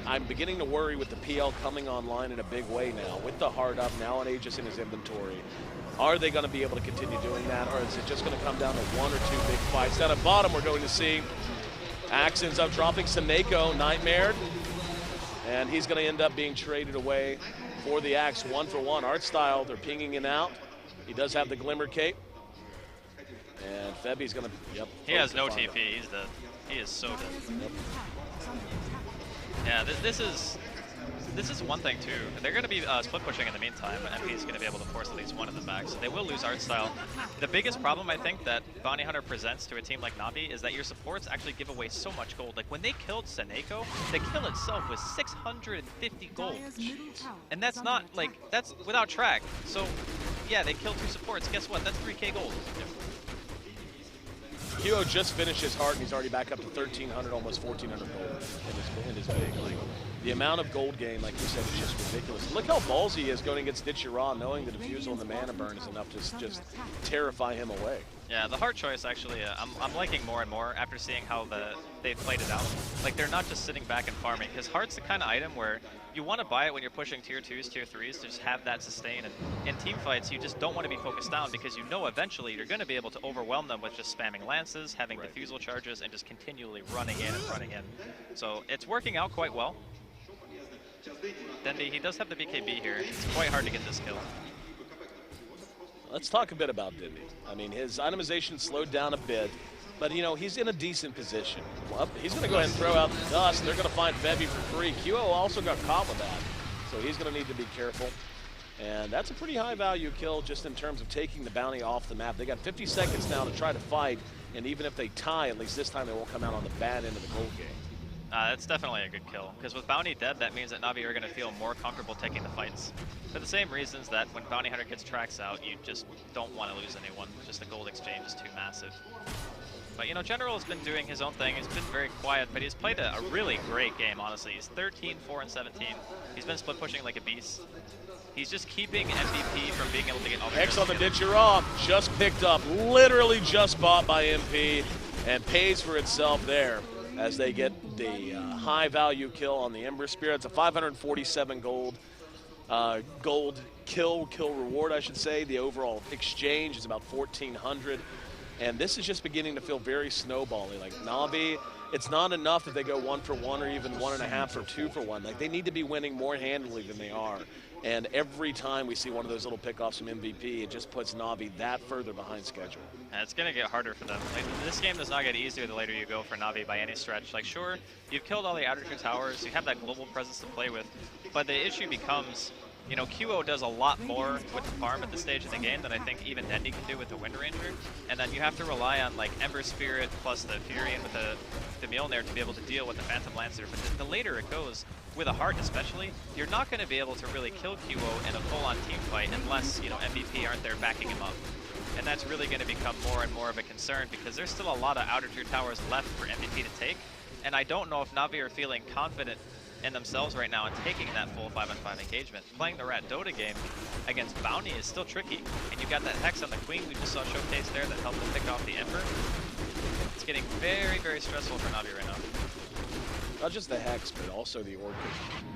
E: I'm beginning to worry with the PL coming online in a big way now, with the hard up, now an Aegis in his inventory. Are they going to be able to continue doing that, or is it just going to come down to one or two big fights? Down at bottom, we're going to see Axe ends up dropping Seneko, nightmared, and he's going to end up being traded away for the Axe 1-for-1. Art style, they're pinging him out. He does have the Glimmer Cape. And Febi's going to,
F: He has no TP. He is so good.
E: Yep.
F: Yeah, this is one thing too. They're going to be split pushing in the meantime, and he's going to be able to force at least one of them back. So they will lose art style. The biggest problem I think that Bounty Hunter presents to a team like Na'Vi is that your supports actually give away so much gold. Like when they killed Seneko, the kill itself was 650 gold, and that's not like that's without track. So yeah, they killed 2 supports. Guess what? That's 3K gold.
E: Kyo just finished his heart, and he's already back up to 1,300, almost 1,400 gold in his big. Like, the amount of gold gain, like you said, is just ridiculous. Look how ballsy he is going against Ditchira, knowing the defusal and the mana burn is enough to just terrify him away.
F: Yeah, the heart choice actually, I'm liking more and more after seeing how they've played it out. Like they're not just sitting back and farming, because heart's the kind of item where you want to buy it when you're pushing tier 2s, tier 3s to just have that sustain. And in team fights, you just don't want to be focused down because you know eventually you're going to be able to overwhelm them with just spamming lances, having defusal charges, and just continually running in and running in. So it's working out quite well. Dendi, he does have the BKB here. It's quite hard to get this kill.
E: Let's talk a bit about Dendi. I mean, his itemization slowed down a bit, but, you know, he's in a decent position. Well, he's going to go ahead and throw out the dust. They're going to find Febi for free. QO also got caught with that, so he's going to need to be careful. And that's a pretty high-value kill just in terms of taking the bounty off the map. They got 50 seconds now to try to fight, and even if they tie, at least this time they won't come out on the bad end of the gold game.
F: That's definitely a good kill, because with Bounty dead, that means that Na'Vi are going to feel more comfortable taking the fights. For the same reasons that when Bounty Hunter gets tracks out, you just don't want to lose anyone. Just the gold exchange is too massive. But, you know, General has been doing his own thing. He's been very quiet, but he's played a really great game, honestly. He's 13, 4, and 17. He's been split pushing like a beast. He's just keeping MVP from being able to get all the
E: Hex on the Ditchira, just picked up, literally just bought by MP, and pays for itself there as they get the high-value kill on the Ember Spirit. It's a 547 gold kill reward, I should say. The overall exchange is about 1,400. And this is just beginning to feel very snowbally. Like Na'Vi, it's not enough that they go 1-for-1 or even 1.5 or 2-for-1. Like they need to be winning more handily than they are. And every time we see one of those little pickoffs from MVP, it just puts Na'Vi that further behind schedule.
F: And it's going to get harder for them. Like, this game does not get easier the later you go for Na'Vi by any stretch. Like, sure, you've killed all the outer tier towers, you have that global presence to play with, but the issue becomes, you know, QO does a lot more with the farm at this stage of the game than I think even Dendi can do with the Wind Ranger. And then you have to rely on, like, Ember Spirit plus the Furion with the Mjolnir to be able to deal with the Phantom Lancer. But the later it goes, with a Heart especially, you're not going to be able to really kill QO in a full-on team fight unless, you know, MVP aren't there backing him up. And that's really going to become more and more of a concern because there's still a lot of outer tier towers left for MVP to take. And I don't know if Na'Vi are feeling confident in themselves right now and taking that full 5-on-5 engagement. Playing the Rat Dota game against Bounty is still tricky. And you got that Hex on the Queen we just saw showcased there that helped them pick off the Ember. It's getting very, very stressful for Na'Vi right now.
E: Not just the Hex, but also the Orchid.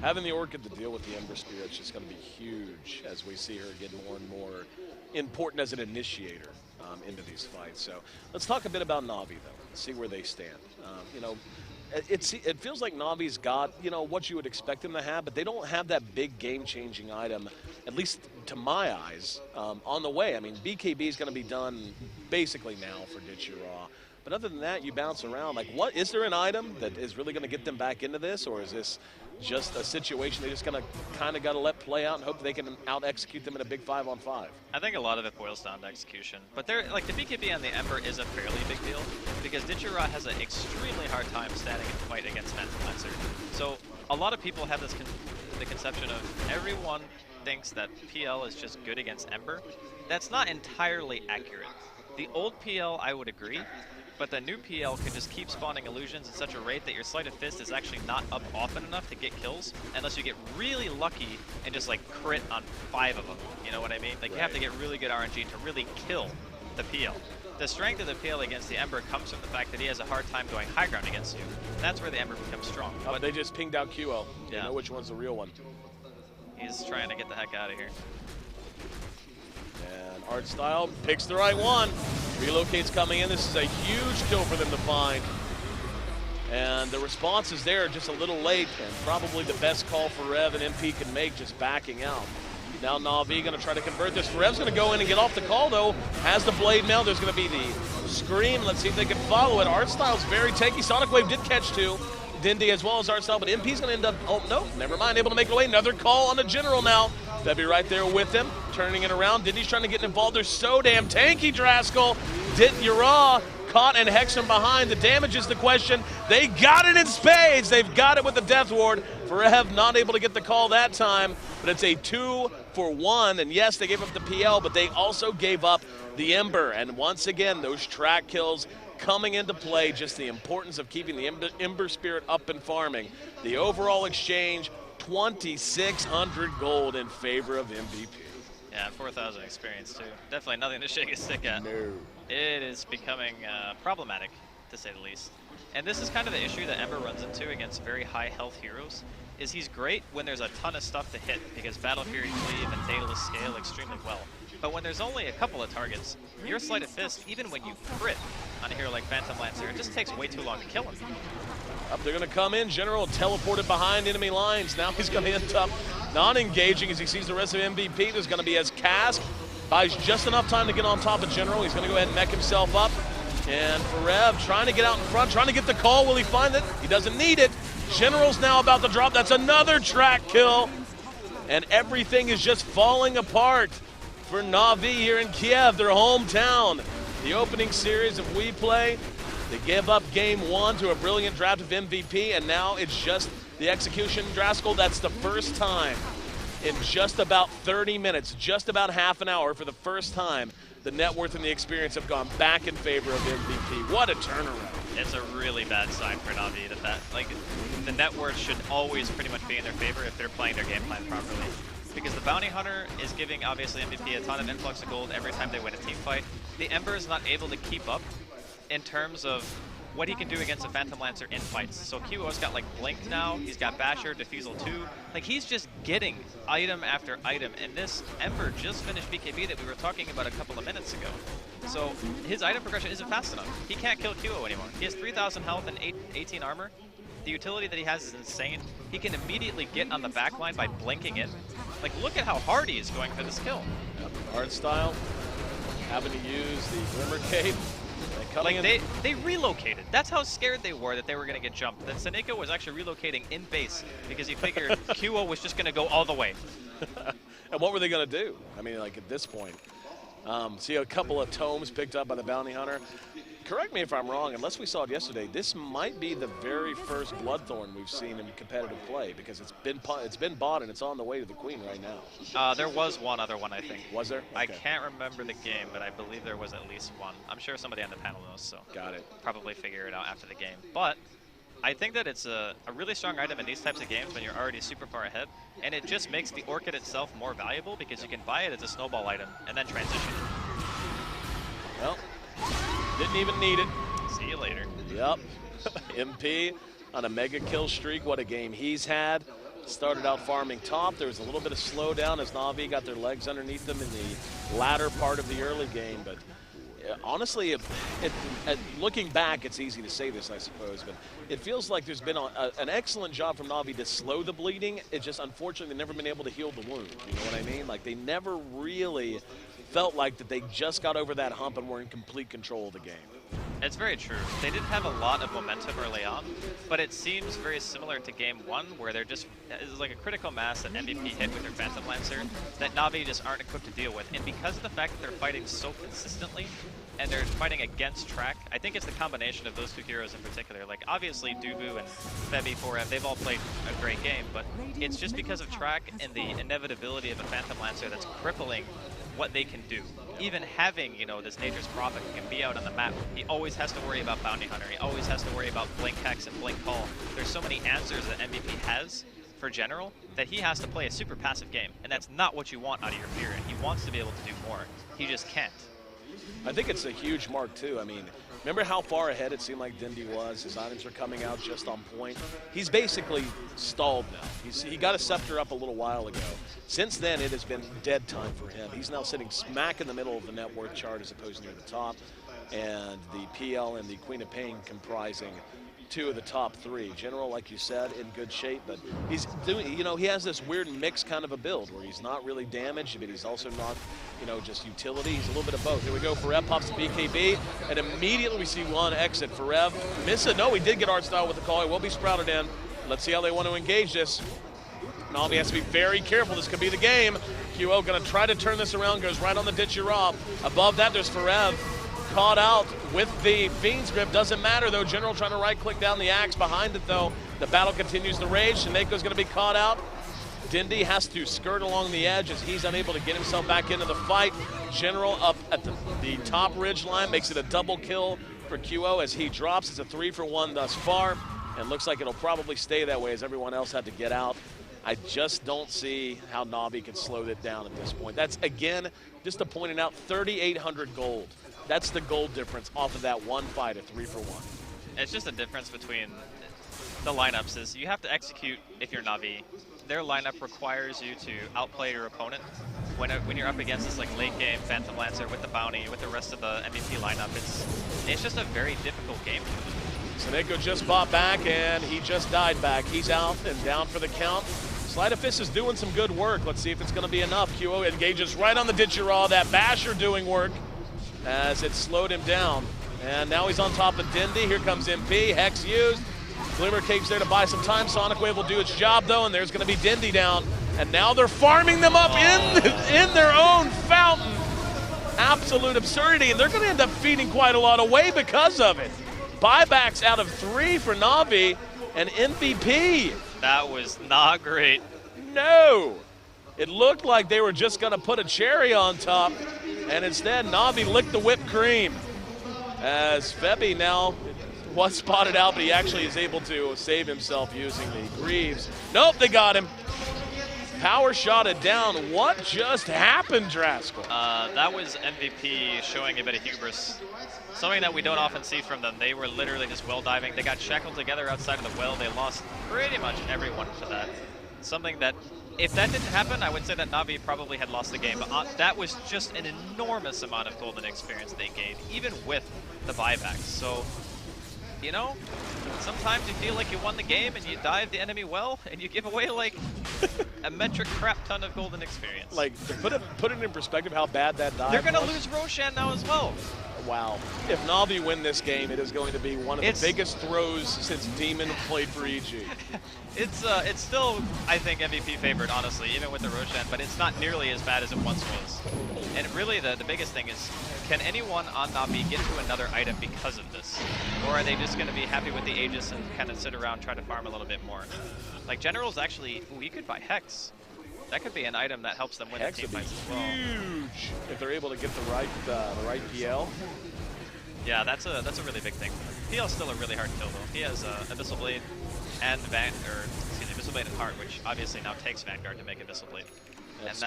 E: Having the Orchid to deal with the Ember Spirit is just going to be huge as we see her get more and more important as an initiator into these fights. So let's talk a bit about Na'Vi, though, and see where they stand. You know, it feels like Navi's got, you know, what you would expect them to have, but they don't have that big game-changing item, at least to my eyes, on the way. I mean, BKB is going to be done basically now for Ditchira. But other than that, you bounce around. Like, what is there an item that is really going to get them back into this, or is this just a situation they just kind of got to let play out and hope they can out-execute them in a big 5-on-5?
F: I think a lot of it boils down to execution. But there, like, the BKB on the Ember is a fairly big deal because Vincere has an extremely hard time standing and fight against Phantom Lancer. So a lot of people have this the conception of everyone thinks that PL is just good against Ember. That's not entirely accurate. The old PL, I would agree, but the new PL can just keep spawning illusions at such a rate that your Sleight of Fist is actually not up often enough to get kills unless you get really lucky and just like crit on 5 of them. You know what I mean? Like, you have to get really good RNG to really kill the PL. The strength of the PL against the Ember comes from the fact that he has a hard time going high ground against you. That's where the Ember becomes strong.
E: But they just pinged out QL.
F: Yeah.
E: You know which one's the real one.
F: He's trying to get the heck out of here.
E: And Artstyle picks the right one. Relocate's coming in. This is a huge kill for them to find. And the response is there, just a little late, and probably the best call for Rev and MP can make, just backing out. Now Na'Vi going to try to convert this. Rev's going to go in and get off the call, though. Has the blade mail. There's going to be the scream. Let's see if they can follow it. Artstyle's very tanky. Sonic Wave did catch 2. Dindy as well as Artstyle, but MP's going to end up, oh, no, never mind, able to make it away. Another call on the General now. Febby right there with him, turning it around. Dindy's trying to get involved. They're so damn tanky, Draskell. Yura caught and Hex from behind. The damage is the question. They got it in spades. They've got it with the Death Ward. Rev not able to get the call that time, but it's a 2-for-1. And yes, they gave up the PL, but they also gave up the Ember. And once again, those track kills coming into play, just the importance of keeping the Ember Spirit up and farming. The overall exchange, 2,600 gold in favor of MVP.
F: Yeah, 4,000 experience too. Definitely nothing to shake a stick at.
E: No.
F: It is becoming problematic, to say the least. And this is kind of the issue that Ember runs into against very high health heroes, is he's great when there's a ton of stuff to hit, because Battle Fury Cleave and Daedalus scale extremely well. But when there's only a couple of targets, your Sleight of Fist, even when you crit on a hero like Phantom Lancer, it just takes way too long to kill him.
E: They're going to come in. General teleported behind enemy lines. Now he's going to end up non-engaging as he sees the rest of MVP. There's going to be as Cask buys just enough time to get on top of General. He's going to go ahead and mech himself up. And for Rev, trying to get out in front, trying to get the call. Will he find it? He doesn't need it. General's now about to drop. That's another track kill. And everything is just falling apart for Na'Vi here in Kiev, their hometown. The opening series of WePlay. They give up game 1 to a brilliant draft of MVP, and now it's just the execution. Draskell, that's the first time in just about 30 minutes, just about half an hour for the first time, the net worth and the experience have gone back in favor of MVP. What a turnaround.
F: It's a really bad sign for Na'Vi that like, the net worth should always pretty much be in their favor if they're playing their game plan properly. Because the Bounty Hunter is giving, obviously, MVP a ton of influx of gold every time they win a team fight. The Ember is not able to keep up in terms of what he can do against a Phantom Lancer in fights. So QO's got like Blink now, he's got Basher, Defusal 2. Like, he's just getting item after item, and this Ember just finished BKB that we were talking about a couple of minutes ago. So his item progression isn't fast enough. He can't kill QO anymore. He has 3,000 health and 18 armor. The utility that he has is insane. He can immediately get on the back line by blinking in. Like, look at how hard he is going for this kill.
E: Artstyle having to use the Glimmer Cape.
F: Like, they relocated. That's how scared they were that they were going to get jumped. That Seneko was actually relocating in base because he figured QO was just going to go all the way.
E: And what were they going to do? I mean, like, at this point. See a couple of tomes picked up by the Bounty Hunter. Correct me if I'm wrong, unless we saw it yesterday, this might be the very first Bloodthorn we've seen in competitive play, because it's been bought and it's on the way to the Queen right now.
F: There was one other one, I think.
E: Was there? Okay.
F: I can't remember the game, but I believe there was at least one. I'm sure somebody on the panel knows, so
E: got it.
F: Probably figure it out after the game. But I think that it's a really strong item in these types of games when you're already super far ahead, and it just makes the Orchid itself more valuable because you can buy it as a snowball item and then transition it.
E: Well, didn't even need it.
F: See you later.
E: Yep. MP on a mega kill streak. What a game he's had. Started out farming top. There was a little bit of slowdown as Na'Vi got their legs underneath them in the latter part of the early game. But honestly, looking back, it's easy to say this, I suppose, but it feels like there's been an excellent job from Na'Vi to slow the bleeding. It's just, unfortunately, they've never been able to heal the wound. You know what I mean? Like, they never really felt like that they just got over that hump and were in complete control of the game.
F: It's very true. They didn't have a lot of momentum early on, but it seems very similar to Game 1, where they're just, it's like a critical mass that MVP hit with their Phantom Lancer that Na'Vi just aren't equipped to deal with. And because of the fact that they're fighting so consistently, and they're fighting against track, I think it's the combination of those two heroes in particular. Like, obviously, Dubu and Febby, 4F, they've all played a great game, but it's just because of track and the inevitability of a Phantom Lancer that's crippling what they can do. Even having, you know, this Nature's Prophet who can be out on the map, he always has to worry about Bounty Hunter. He always has to worry about Blink Hex and Blink Call. There's so many answers that MVP has for General that he has to play a super passive game, and that's not what you want out of your Fury. He wants to be able to do more. He just can't.
E: I think it's a huge mark, too. I mean, remember how far ahead it seemed like Dindy was? His items were coming out just on point. He's basically stalled now. He got a scepter up a little while ago. Since then, it has been dead time for him. He's now sitting smack in the middle of the net worth chart as opposed to near the top. And the PL and the Queen of Pain comprising two of the top three. General, like you said, in good shape, but he's doing, you know, he has this weird mix kind of a build where he's not really damaged, but he's also not, you know, just utility. He's a little bit of both. Here we go. Farev pops the BKB, and immediately we see one exit. Farev miss it. No, he did get art style with the call. He will be sprouted in. Let's see how they want to engage this. Na'Vi has to be very careful. This could be the game. QO going to try to turn this around, goes right on the ditch you're off. Above that, there's Farev. Caught out with the Fiend's Grip. Doesn't matter, though. General trying to right-click down the axe. Behind it, though, the battle continues to rage. Shaneko's going to be caught out. Dindy has to skirt along the edge as he's unable to get himself back into the fight. General up at the top ridge line makes it a double kill for QO as he drops. It's a 3-for-1 thus far, and looks like it'll probably stay that way as everyone else had to get out. I just don't see how Na'Vi can slow it down at this point. That's, again, just to point it out, 3,800 gold. That's the gold difference off of that one fight, a 3-for-1.
F: It's just a difference between the lineups is you have to execute if you're Na'Vi. Their lineup requires you to outplay your opponent. When you're up against this like late game Phantom Lancer with the bounty, with the rest of the MVP lineup, it's just a very difficult game for them.
E: Saneko just bought back and he just died back. He's out and down for the count. Sleight of Fist is doing some good work. Let's see if it's going to be enough. QO engages right on the Ditcheraw. That Basher doing work as it slowed him down. And now he's on top of Dindy. Here comes MP. Hex used. Glimmer Cape's there to buy some time. Sonic Wave will do its job, though, and there's going to be Dindy down. And now they're farming them up in their own fountain. Absolute absurdity, and they're going to end up feeding quite a lot away because of it. Buybacks out of 3 for Na'Vi and MVP.
F: That was not great.
E: No. It looked like they were just going to put a cherry on top, and instead Na'Vi licked the whipped cream. As Febby now was spotted out, but he actually is able to save himself using the Greaves. Nope, they got him. Power shot it down. What just happened, Draskell?
F: That was MVP showing a bit of hubris. Something that we don't often see from them. They were literally just well diving. They got shackled together outside of the well. They lost pretty much everyone for that. Something that, if that didn't happen, I would say that Na'Vi probably had lost the game. But that was just an enormous amount of golden experience they gained, even with the buybacks. So, you know, sometimes you feel like you won the game and you dive the enemy well and you give away like a metric crap ton of golden experience.
E: Like, to put it in perspective how bad that dive
F: They're going to
E: was.
F: lose Roshan now as well.
E: Wow. If Na'Vi win this game, it is going to be one of the biggest throws since Demon played for EG.
F: It's still, I think, MVP favored, honestly, even with the Roshan, but it's not nearly as bad as it once was. And really, the biggest thing is, can anyone on Na'Vi get to another item because of this? Or are they just going to be happy with the Aegis and kind of sit around try to farm a little bit more? Like, General's actually, ooh, you could buy Hex. That could be an item that helps them win the team fights as well.
E: Huge if they're able to get the right PL.
F: Yeah, that's a really big thing. PL's still a really hard kill though. He has Abyssal Blade and Abyssal Blade and Heart, which obviously now takes Vanguard to make Abyssal Blade, and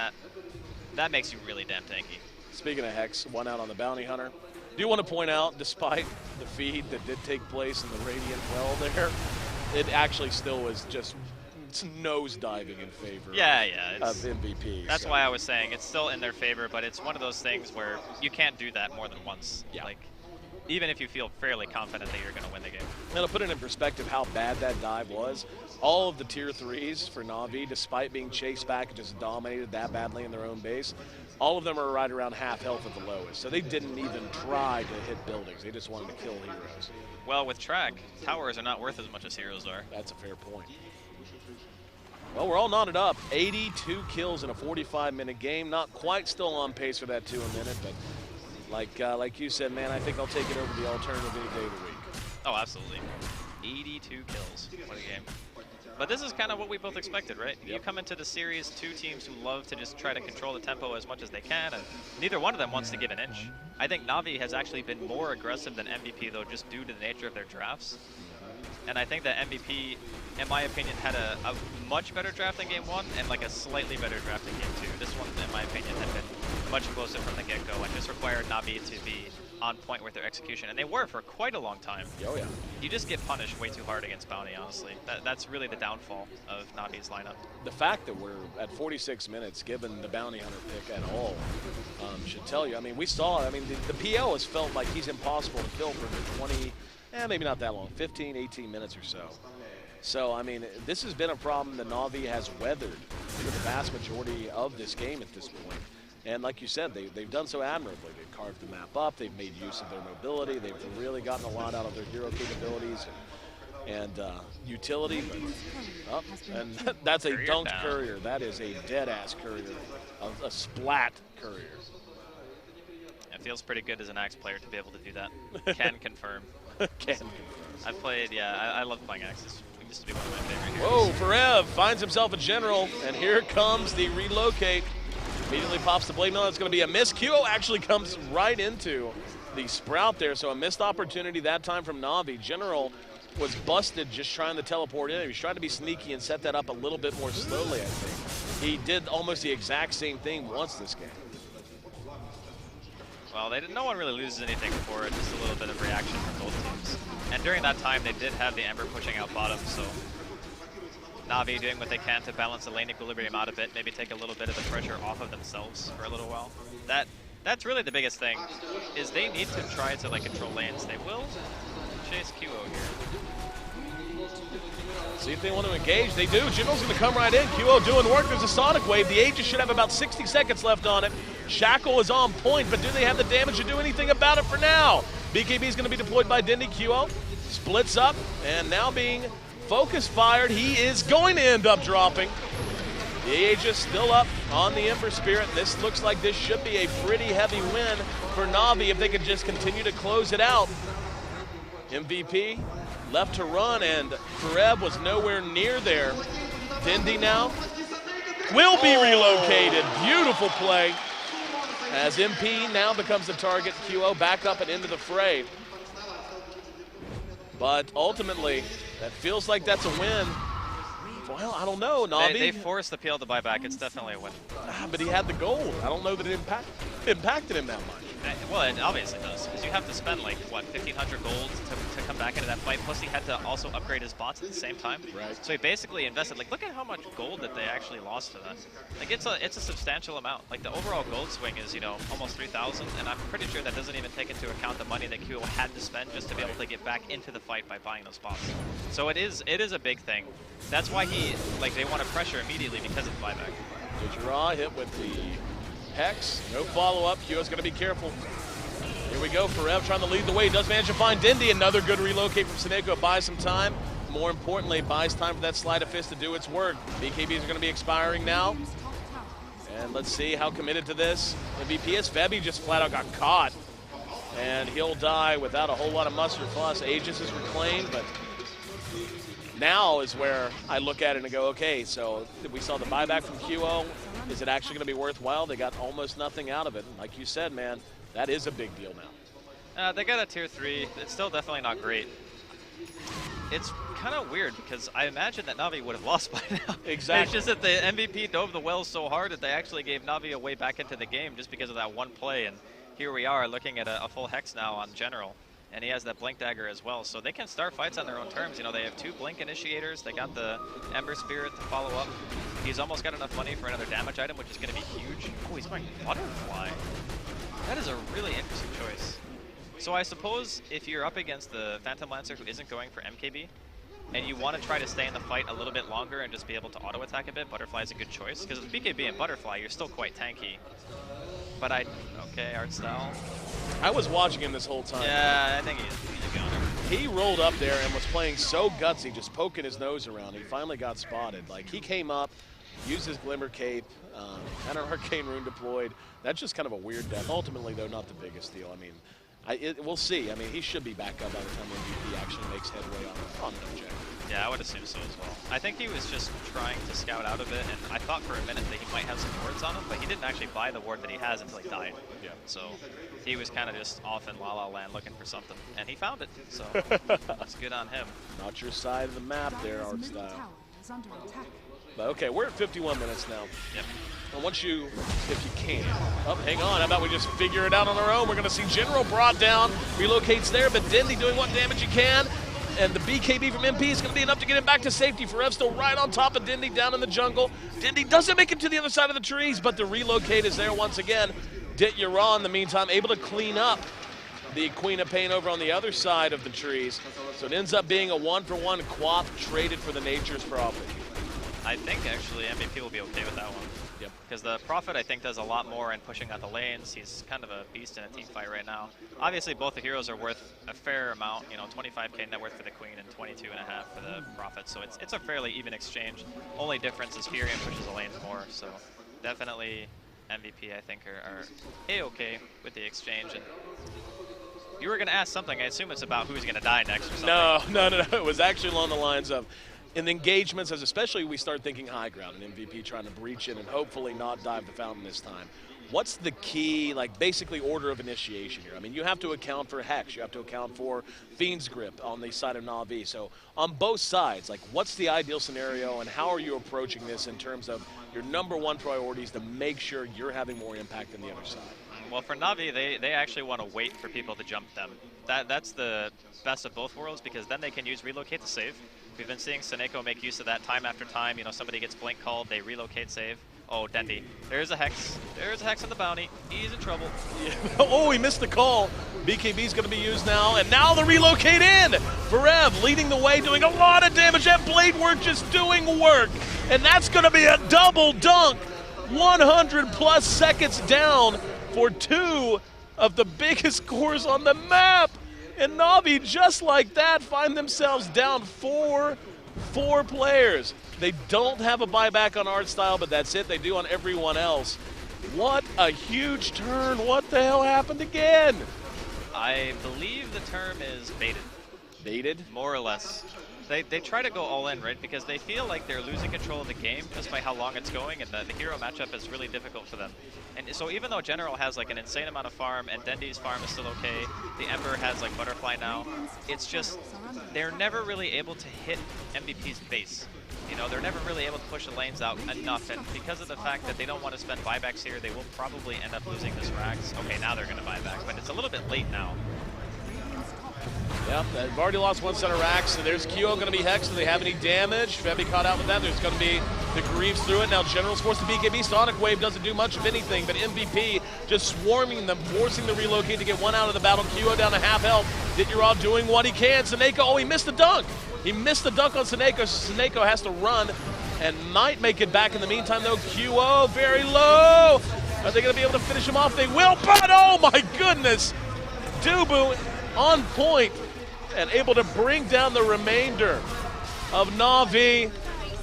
F: that makes you really damn tanky.
E: Speaking of Hex, one out on the Bounty Hunter. Do want to point out, despite the feed that did take place in the Radiant Well there, it actually still was just nose diving in favor of MVP.
F: That's why I was saying it's still in their favor, but it's one of those things where you can't do that more than once.
E: Yeah.
F: Like, even if you feel fairly confident that you're going to win the game.
E: Now, to put it in perspective how bad that dive was, all of the tier 3s for Na'Vi, despite being chased back and just dominated that badly in their own base, all of them are right around half health at the lowest. So they didn't even try to hit buildings. They just wanted to kill heroes.
F: Well, with track, towers are not worth as much as heroes are.
E: That's a fair point. Well, we're all knotted up. 82 kills in a 45-minute game. Not quite still on pace for that 2 a minute, but like you said, man, I think I'll take it over the alternative any day of the week.
F: Oh, absolutely. 82 kills. What a game. But this is kind of what we both expected, right?
E: Yep.
F: You come into the series, 2 teams who love to just try to control the tempo as much as they can, and neither one of them wants to give an inch. I think Na'Vi has actually been more aggressive than MVP, though, just due to the nature of their drafts. And I think that MVP, in my opinion, had a much better draft in Game 1 and like a slightly better draft in Game 2. This one, in my opinion, had been much closer from the get-go and just required Na'Vi to be on point with their execution. And they were for quite a long time.
E: Oh, yeah.
F: You just get punished way too hard against Bounty, honestly. That's really the downfall of Na'Vi's lineup.
E: The fact that we're at 46 minutes, given the bounty hunter pick at all, should tell you. I mean, we saw, I mean, the PL has felt like he's impossible to kill for the 20, maybe not that long, 15, 18 minutes or so. So, I mean, this has been a problem that Na'Vi has weathered for the vast majority of this game at this point. And like you said, they've done so admirably. They've carved the map up. They've made use of their mobility. They've really gotten a lot out of their hero capabilities and utility. But, and that's a dunked courier. That is a dead-ass courier, a splat courier.
F: It feels pretty good as an Axe player to be able to do that. Can confirm.
E: Can confirm.
F: I've played, yeah, I love playing Axes. It used to be one of my favorite heroes.
E: Whoa, Ferev finds himself a general, and here comes the relocate. Immediately pops the blade. No, it's going to be a miss. QO actually comes right into the sprout there, so a missed opportunity that time from Na'Vi. General was busted just trying to teleport in. He was trying to be sneaky and set that up a little bit more slowly, I think. He did almost the exact same thing once this game.
F: Well, no one really loses anything for it, just a little bit of reaction from both teams. And during that time, they did have the Ember pushing out bottom, so Na'Vi doing what they can to balance the lane equilibrium out a bit, maybe take a little bit of the pressure off of themselves for a little while. That's really the biggest thing, is they need to try to like control lanes. They will chase QO here.
E: See if they want to engage. They do. General's going to come right in. QO doing work. There's a Sonic Wave. The Aegis should have about 60 seconds left on it. Shackle is on point, but do they have the damage to do anything about it for now? BKB is going to be deployed by Dindy. QO splits up, and now being focus fired, he is going to end up dropping. The Aegis still up on the Ember Spirit. This looks like this should be a pretty heavy win for Na'Vi if they can just continue to close it out. MVP left to run, and Ferev was nowhere near there. Dindy now will be relocated. Beautiful play as MP now becomes the target. QO back up and into the fray. But ultimately, that feels like that's a win. Well, I don't know, Na'Vi.
F: They forced the PL to buy back. It's definitely a win.
E: But he had the gold. I don't know that it impacted him that much.
F: Well, it obviously does, because you have to spend like, what, 1,500 gold to come back into that fight, plus he had to also upgrade his bots at the same time.
E: Right.
F: So he basically invested, like, look at how much gold that they actually lost to that. Like, it's a substantial amount. Like, the overall gold swing is, you know, almost 3,000, and I'm pretty sure that doesn't even take into account the money that QO had to spend just to be able to get back into the fight by buying those bots. So it is a big thing. That's why they want to pressure immediately because of the buyback.
E: Dijara hit with the Hex. No follow-up. QO's going to be careful. Here we go. Ferev trying to lead the way. He does manage to find Dindy. Another good relocate from Seneko. Buys some time. More importantly, buys time for that Sleight of Fist to do its work. BKBs are going to be expiring now. And let's see how committed to this MVP is. Febby just flat out got caught. And he'll die without a whole lot of mustard. Plus, Aegis is reclaimed, but now is where I look at it and go, okay, so we saw the buyback from QO. Is it actually going to be worthwhile? They got almost nothing out of it. And like you said, man, that is a big deal now.
F: They got a tier 3. It's still definitely not great. It's kind of weird because I imagine that Na'Vi would have lost by now.
E: Exactly.
F: It's just that the MVP dove the well so hard that they actually gave Na'Vi a way back into the game just because of that one play. And here we are looking at a full Hex now on General. And he has that Blink Dagger as well. So they can start fights on their own terms. You know, they have 2 Blink initiators. They got the Ember Spirit to follow up. He's almost got enough money for another damage item, which is going to be huge. Oh, he's going Butterfly. That is a really interesting choice. So I suppose if you're up against the Phantom Lancer who isn't going for MKB, and you want to try to stay in the fight a little bit longer and just be able to auto-attack a bit, Butterfly is a good choice. Because with BKB and Butterfly, you're still quite tanky. But okay, art style.
E: I was watching him this whole time.
F: Yeah, I think he's a goner.
E: He rolled up there and was playing so gutsy, just poking his nose around. He finally got spotted. Like, he came up, used his Glimmer Cape, had an Arcane Rune deployed. That's just kind of a weird death. Ultimately, though, not the biggest deal. I mean, we'll see. I mean, he should be back up by the time MVP actually makes headway on an objective.
F: Yeah, I would assume so as well. I think he was just trying to scout out of it, and I thought for a minute that he might have some wards on him, but he didn't actually buy the ward that he has until he died.
E: Yeah.
F: So he was kind of just off in La La Land looking for something, and he found it. So that's good on him.
E: Not your side of the map there, art
D: Dire's middle
E: style.
D: tower is under attack.
E: But okay, we're at 51 minutes now.
F: Yep.
E: I want you, if you can, hang on, how about we just figure it out on our own? We're going to see General brought down, relocates there, but Dindy doing what damage he can. And the BKB from MP is going to be enough to get him back to safety. Forev still right on top of Dindy down in the jungle. Dindy doesn't make it to the other side of the trees, but the relocate is there once again. Dit Yara, in the meantime, able to clean up the Queen of Pain over on the other side of the trees. So it ends up being a 1-for-1 Quap traded for the Nature's Prophet.
F: I think actually MVP will be okay with that one.
E: Yep.
F: Because the Prophet, I think, does a lot more in pushing out the lanes. He's kind of a beast in a team fight right now. Obviously, both the heroes are worth a fair amount. You know, 25k net worth for the Queen and 22.5 for the Prophet. So it's a fairly even exchange. Only difference is Furion pushes the lanes more. So definitely MVP, I think, are a-okay with the exchange. And you were going to ask something. I assume it's about who's going to die next or something.
E: No. It was actually along the lines of, in the engagements, as especially we start thinking high ground and MVP trying to breach it and hopefully not dive the fountain this time. What's the key, like, basically order of initiation here? I mean, you have to account for Hex. You have to account for Fiend's Grip on the side of Na'Vi. So on both sides, like, what's the ideal scenario and how are you approaching this in terms of your #1 priorities to make sure you're having more impact than the other side?
F: Well, for Na'Vi, they actually want to wait for people to jump them. That's the best of both worlds, because then they can use relocate to save. We've been seeing Seneko make use of that time after time. You know, somebody gets blink called, they relocate save. Oh, Dendy. There's a Hex. There's a Hex on the bounty. He's in trouble.
E: Yeah. Oh, he missed the call. BKB's going to be used now, and now the relocate in. Forev leading the way, doing a lot of damage. That blade work just doing work, and that's going to be a double dunk. 100+ seconds down for 2 of the biggest cores on the map. And Na'Vi, just like that, find themselves down 4 players. They don't have a buyback on art style, but that's it. They do on everyone else. What a huge turn. What the hell happened again?
F: I believe the term is baited.
E: Baited?
F: More or less. They try to go all in, right? Because they feel like they're losing control of the game just by how long it's going, and the hero matchup is really difficult for them. And so even though General has like an insane amount of farm, and Dendy's farm is still okay, the Ember has like Butterfly now, it's just, they're never really able to hit MVP's base. You know, they're never really able to push the lanes out enough, and because of the fact that they don't want to spend buybacks here, they will probably end up losing this Rax. Okay, now they're going to buy back, but it's a little bit late now.
E: Yep, they've already lost 1 set of racks, so there's QO going to be Hex. Do they have any damage? Febby caught out with that. There's going to be the Greaves through it. Now General's forced to BKB. Sonic Wave doesn't do much of anything, but MVP just swarming them, forcing the relocate to get 1 out of the battle. QO down to half health. Dit Yara doing what he can. Seneko, oh, he missed the dunk. He missed the dunk on Seneko. Seneko has to run and might make it back in the meantime, though. QO very low. Are they going to be able to finish him off? They will, but oh my goodness. Dubu on point and able to bring down the remainder of Na'Vi.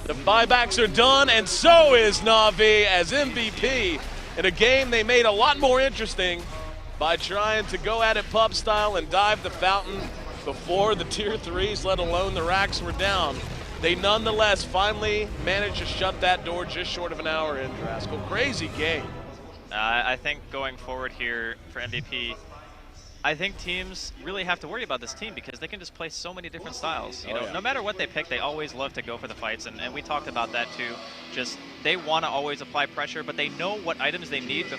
E: The buybacks are done, and so is Na'Vi as MVP in a game they made a lot more interesting by trying to go at it pub style and dive the fountain before the tier 3s, let alone the racks, were down. They nonetheless finally managed to shut that door just short of an hour in, Draskell. Crazy game.
F: I think going forward here for MVP, I think teams really have to worry about this team because they can just play so many different styles. You know, no matter what they pick, they always love to go for the fights, and we talked about that too. Just they want to always apply pressure, but they know what items they need